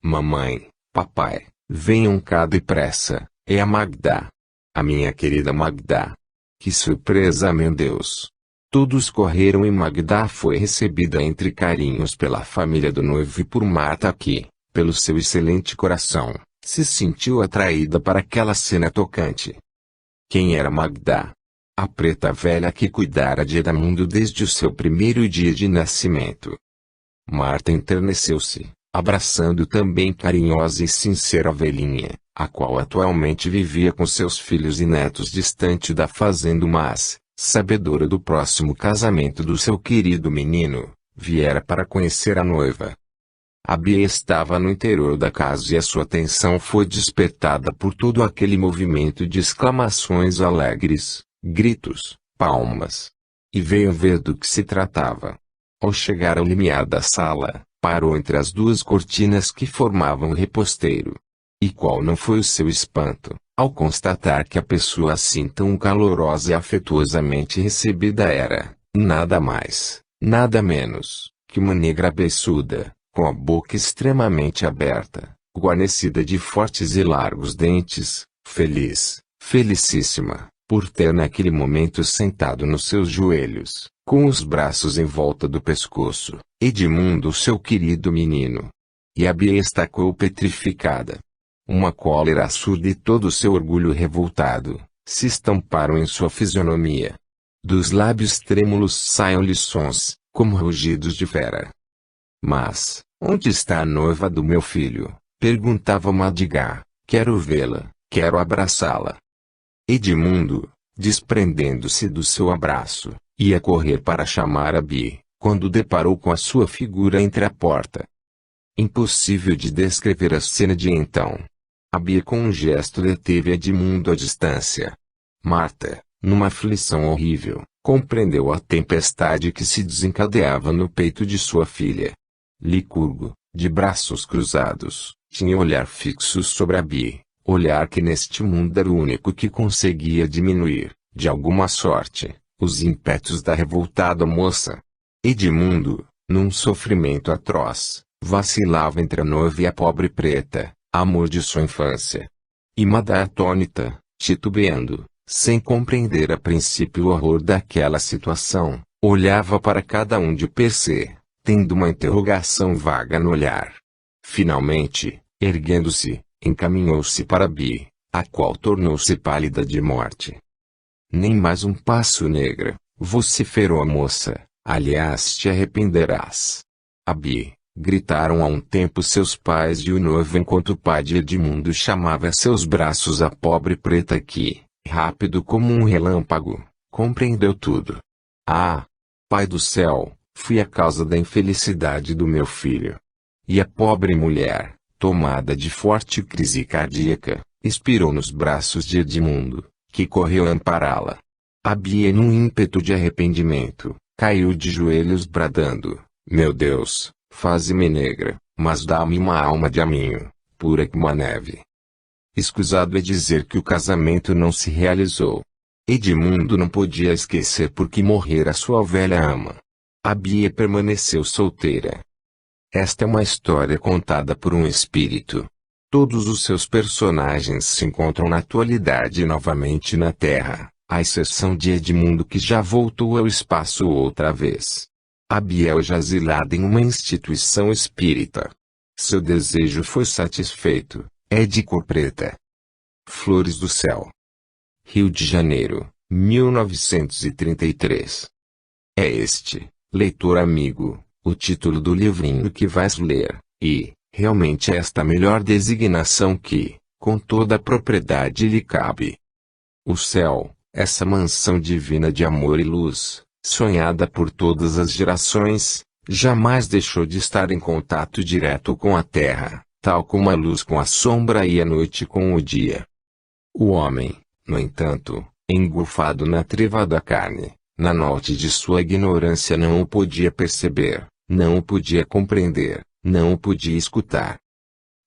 Mamãe, papai, venham cá depressa, é a Magda. A minha querida Magda. Que surpresa, meu Deus! Todos correram e Magda foi recebida entre carinhos pela família do noivo e por Marta que, pelo seu excelente coração, se sentiu atraída para aquela cena tocante. Quem era Magda? A preta velha que cuidara de Edmundo desde o seu primeiro dia de nascimento. Marta enterneceu-se, abraçando também carinhosa e sincera a velhinha, a qual atualmente vivia com seus filhos e netos distante da fazenda, mas, sabedora do próximo casamento do seu querido menino, viera para conhecer a noiva. Abi estava no interior da casa e a sua atenção foi despertada por todo aquele movimento de exclamações alegres, gritos, palmas. E veio ver do que se tratava. Ao chegar ao limiar da sala, parou entre as 2 cortinas que formavam o reposteiro. E qual não foi o seu espanto, ao constatar que a pessoa assim tão calorosa e afetuosamente recebida era, nada mais, nada menos, que uma negra beiçuda, com a boca extremamente aberta, guarnecida de fortes e largos dentes, feliz, felicíssima, por ter naquele momento sentado nos seus joelhos, com os braços em volta do pescoço, Edmundo, seu querido menino. E Abi estacou petrificada. Uma cólera surda e todo o seu orgulho revoltado, se estamparam em sua fisionomia. Dos lábios trêmulos saíam-lhe sons, como rugidos de fera. Mas, onde está a noiva do meu filho? Perguntava Madrigal. Quero vê-la, quero abraçá-la. Edmundo, desprendendo-se do seu abraço, ia correr para chamar Abi, quando deparou com a sua figura entre a porta. Impossível de descrever a cena de então. Abi com um gesto deteve Edmundo à distância. Marta, numa aflição horrível, compreendeu a tempestade que se desencadeava no peito de sua filha. Licurgo, de braços cruzados, tinha olhar fixo sobre Abi, olhar que neste mundo era o único que conseguia diminuir, de alguma sorte, os ímpetos da revoltada moça. Edmundo, num sofrimento atroz, vacilava entre a noiva e a pobre preta, amor de sua infância. E Madá atônita, titubeando, sem compreender a princípio o horror daquela situação, olhava para cada um de per se, tendo uma interrogação vaga no olhar. Finalmente, erguendo-se, encaminhou-se para Abi, a qual tornou-se pálida de morte. Nem mais um passo, negra, vociferou a moça, aliás te arrependerás. Abi, gritaram a um tempo seus pais e o noivo enquanto o pai de Edmundo chamava a seus braços a pobre preta que, rápido como um relâmpago, compreendeu tudo. Ah! Pai do céu, fui a causa da infelicidade do meu filho. E a pobre mulher, tomada de forte crise cardíaca, expirou nos braços de Edmundo, que correu ampará-la. Abi, num ímpeto de arrependimento, caiu de joelhos bradando: meu Deus, faze-me negra, mas dá-me uma alma de aminho, pura como a neve. Escusado é dizer que o casamento não se realizou. Edmundo não podia esquecer porque morrera sua velha ama. Abi permaneceu solteira. Esta é uma história contada por um espírito. Todos os seus personagens se encontram na atualidade novamente na Terra, à exceção de Edmundo que já voltou ao espaço outra vez. Abi é hoje asilada em uma instituição espírita. Seu desejo foi satisfeito, é de cor preta. Flores do Céu. Rio de Janeiro, 1933. É este, leitor amigo, o título do livrinho que vais ler, e, realmente é esta a melhor designação que, com toda a propriedade lhe cabe. O céu, essa mansão divina de amor e luz, sonhada por todas as gerações, jamais deixou de estar em contato direto com a terra, tal como a luz com a sombra e a noite com o dia. O homem, no entanto, engolfado na treva da carne, na noite de sua ignorância não o podia perceber, não o podia compreender, não o podia escutar.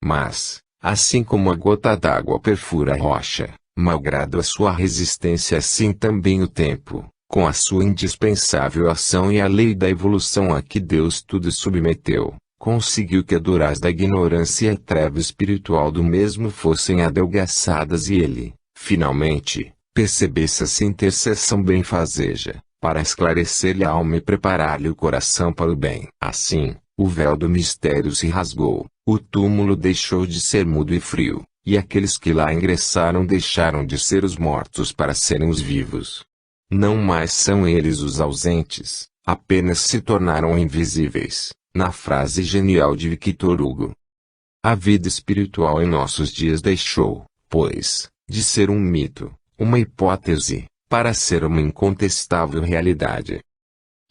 Mas, assim como a gota d'água perfura a rocha, malgrado a sua resistência assim também o tempo, com a sua indispensável ação e a lei da evolução a que Deus tudo submeteu, conseguiu que a durez da ignorância e a treva espiritual do mesmo fossem adelgaçadas e ele, finalmente, percebesse essa intercessão benfazeja, para esclarecer-lhe a alma e preparar-lhe o coração para o bem. Assim, o véu do mistério se rasgou, o túmulo deixou de ser mudo e frio, e aqueles que lá ingressaram deixaram de ser os mortos para serem os vivos. Não mais são eles os ausentes, apenas se tornaram invisíveis, na frase genial de Victor Hugo. A vida espiritual em nossos dias deixou, pois, de ser um mito, uma hipótese, para ser uma incontestável realidade.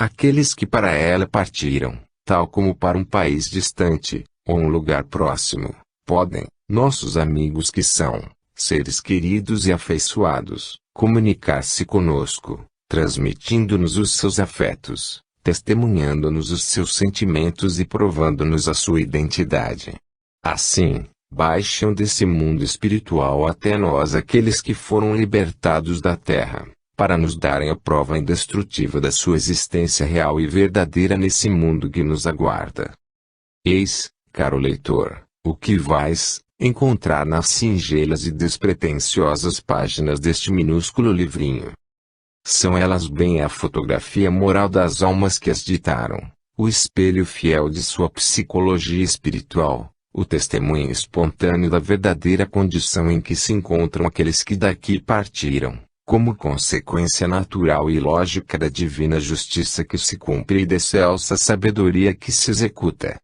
Aqueles que para ela partiram, tal como para um país distante, ou um lugar próximo, podem, nossos amigos que são, seres queridos e afeiçoados, comunicar-se conosco, transmitindo-nos os seus afetos, testemunhando-nos os seus sentimentos e provando-nos a sua identidade. Assim, baixam desse mundo espiritual até nós aqueles que foram libertados da terra, para nos darem a prova indestrutível da sua existência real e verdadeira nesse mundo que nos aguarda. Eis, caro leitor, o que vais encontrar nas singelas e despretensiosas páginas deste minúsculo livrinho. São elas bem a fotografia moral das almas que as ditaram, o espelho fiel de sua psicologia espiritual, o testemunho espontâneo da verdadeira condição em que se encontram aqueles que daqui partiram, como consequência natural e lógica da divina justiça que se cumpre e da excelsa sabedoria que se executa.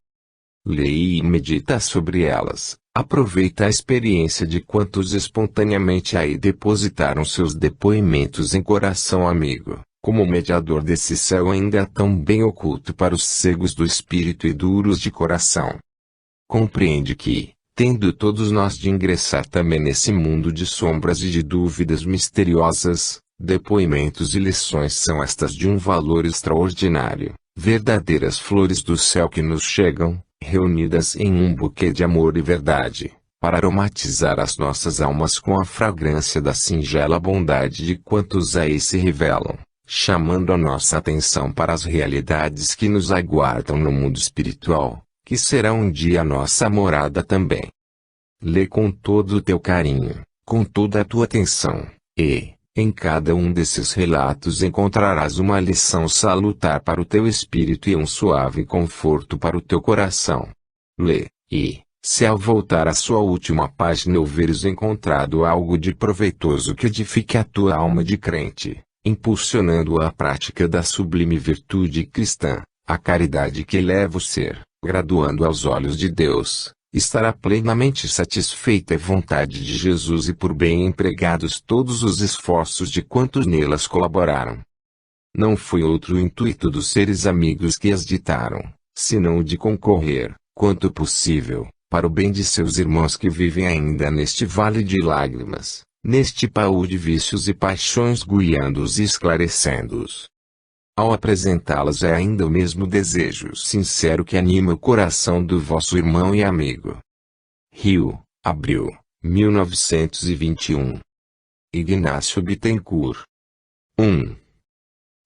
Lê e medita sobre elas, aproveita a experiência de quantos espontaneamente aí depositaram seus depoimentos em coração amigo, como mediador desse céu ainda tão bem oculto para os cegos do espírito e duros de coração. Compreende que, tendo todos nós de ingressar também nesse mundo de sombras e de dúvidas misteriosas, depoimentos e lições são estas de um valor extraordinário, verdadeiras flores do céu que nos chegam, reunidas em um buquê de amor e verdade, para aromatizar as nossas almas com a fragrância da singela bondade de quantos aí se revelam, chamando a nossa atenção para as realidades que nos aguardam no mundo espiritual, que será um dia a nossa morada também. Lê com todo o teu carinho, com toda a tua atenção, e, em cada um desses relatos encontrarás uma lição salutar para o teu espírito e um suave conforto para o teu coração. Lê, e, se ao voltar à sua última página ouveres encontrado algo de proveitoso que edifique a tua alma de crente, impulsionando a prática da sublime virtude cristã, a caridade que eleva o ser, graduando aos olhos de Deus, estará plenamente satisfeita a vontade de Jesus e por bem empregados todos os esforços de quantos nelas colaboraram. Não foi outro o intuito dos seres amigos que as ditaram, senão o de concorrer, quanto possível, para o bem de seus irmãos que vivem ainda neste vale de lágrimas, neste paú de vícios e paixões, guiando-os e esclarecendo-os. Ao apresentá-las é ainda o mesmo desejo sincero que anima o coração do vosso irmão e amigo. Rio, abril, 1921. Ignácio Bittencourt. 1.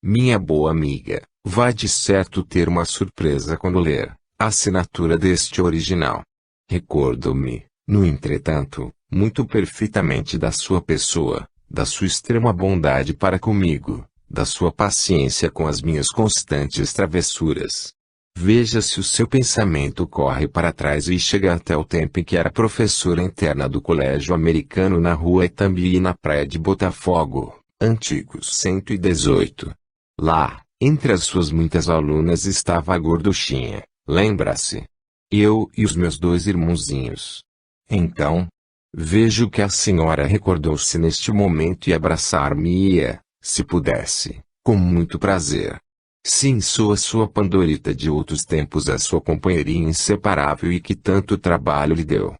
Minha boa amiga, vai de certo ter uma surpresa quando ler a assinatura deste original. Recordo-me, no entretanto, muito perfeitamente da sua pessoa, da sua extrema bondade para comigo, da sua paciência com as minhas constantes travessuras. Veja se o seu pensamento corre para trás e chega até o tempo em que era professora interna do colégio americano na rua Itambi e na praia de Botafogo, antigos 118. Lá, entre as suas muitas alunas estava a gorduchinha, lembra-se? Eu e os meus 2 irmãozinhos. Então, vejo que a senhora recordou-se neste momento e abraçar-me-ia, se pudesse, com muito prazer. Sim, sou a sua Pandorita de outros tempos, a sua companheirinha inseparável e que tanto trabalho lhe deu.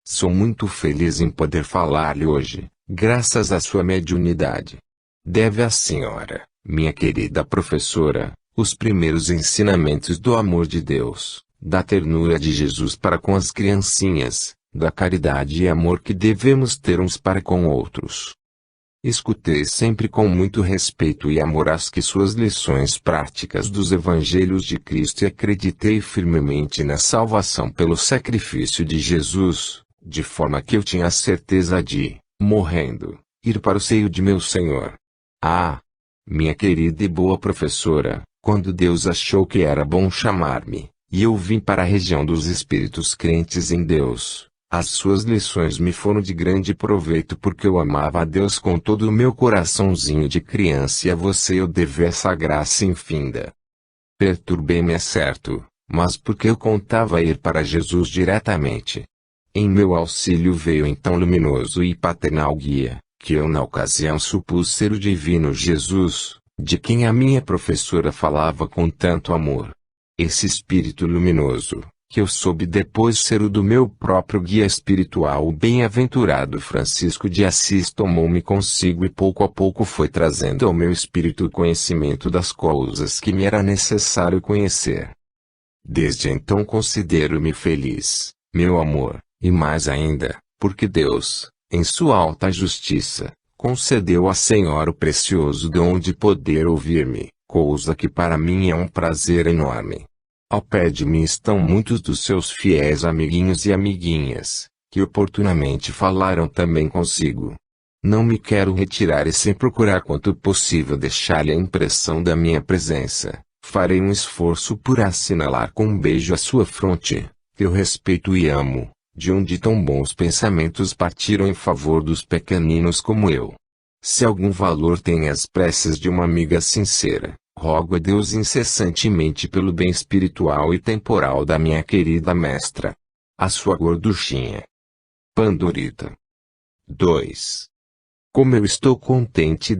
Sou muito feliz em poder falar-lhe hoje, graças à sua mediunidade. Deve à senhora, minha querida professora, os primeiros ensinamentos do amor de Deus, da ternura de Jesus para com as criancinhas, da caridade e amor que devemos ter uns para com outros. Escutei sempre com muito respeito e amor as que suas lições práticas dos Evangelhos de Cristo e acreditei firmemente na salvação pelo sacrifício de Jesus, de forma que eu tinha a certeza de, morrendo, ir para o seio de meu Senhor. Ah! Minha querida e boa professora, quando Deus achou que era bom chamar-me, e eu vim para a região dos espíritos crentes em Deus, as suas lições me foram de grande proveito porque eu amava a Deus com todo o meu coraçãozinho de criança e a você eu devo essa graça infinda. Perturbei-me é certo, mas porque eu contava ir para Jesus diretamente. Em meu auxílio veio então luminoso e paternal guia, que eu na ocasião supus ser o divino Jesus, de quem a minha professora falava com tanto amor. Esse espírito luminoso, que eu soube depois ser o do meu próprio guia espiritual, o bem-aventurado Francisco de Assis, tomou-me consigo e pouco a pouco foi trazendo ao meu espírito o conhecimento das coisas que me era necessário conhecer. Desde então considero-me feliz, meu amor, e mais ainda, porque Deus, em sua alta justiça, concedeu à senhora o precioso dom de poder ouvir-me, coisa que para mim é um prazer enorme. Ao pé de mim estão muitos dos seus fiéis amiguinhos e amiguinhas, que oportunamente falaram também consigo. Não me quero retirar e sem procurar quanto possível deixar-lhe a impressão da minha presença, farei um esforço por assinalar com um beijo a sua fronte, que eu respeito e amo, de onde tão bons pensamentos partiram em favor dos pequeninos como eu. Se algum valor tem as preces de uma amiga sincera, rogo a Deus incessantemente pelo bem espiritual e temporal da minha querida mestra. A sua gorduchinha. Pandorita. 2. Como eu estou contente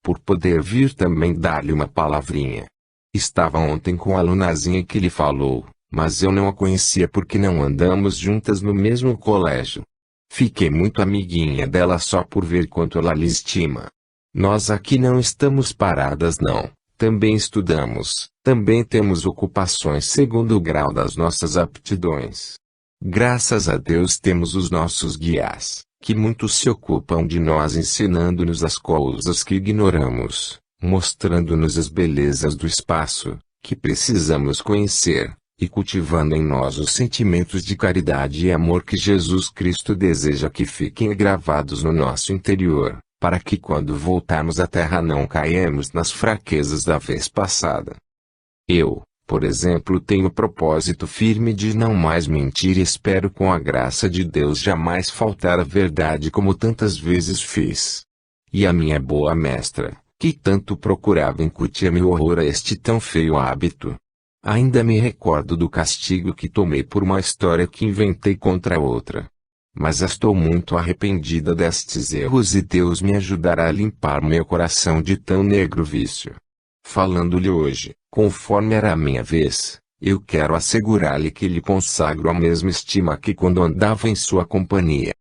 por poder vir também dar-lhe uma palavrinha. Estava ontem com a alunazinha que lhe falou, mas eu não a conhecia porque não andamos juntas no mesmo colégio. Fiquei muito amiguinha dela só por ver quanto ela lhe estima. Nós aqui não estamos paradas não, também estudamos, também temos ocupações segundo o grau das nossas aptidões. Graças a Deus temos os nossos guias, que muito se ocupam de nós ensinando-nos as coisas que ignoramos, mostrando-nos as belezas do espaço, que precisamos conhecer, e cultivando em nós os sentimentos de caridade e amor que Jesus Cristo deseja que fiquem gravados no nosso interior, para que quando voltarmos à terra não caiamos nas fraquezas da vez passada. Eu, por exemplo, tenho o propósito firme de não mais mentir e espero com a graça de Deus jamais faltar à verdade como tantas vezes fiz. e a minha boa mestra, que tanto procurava incutir-me horror a este tão feio hábito. Ainda me recordo do castigo que tomei por uma história que inventei contra outra. Mas estou muito arrependida destes erros e Deus me ajudará a limpar meu coração de tão negro vício. Falando-lhe hoje, conforme era a minha vez, eu quero assegurar-lhe que lhe consagro a mesma estima que quando andava em sua companhia.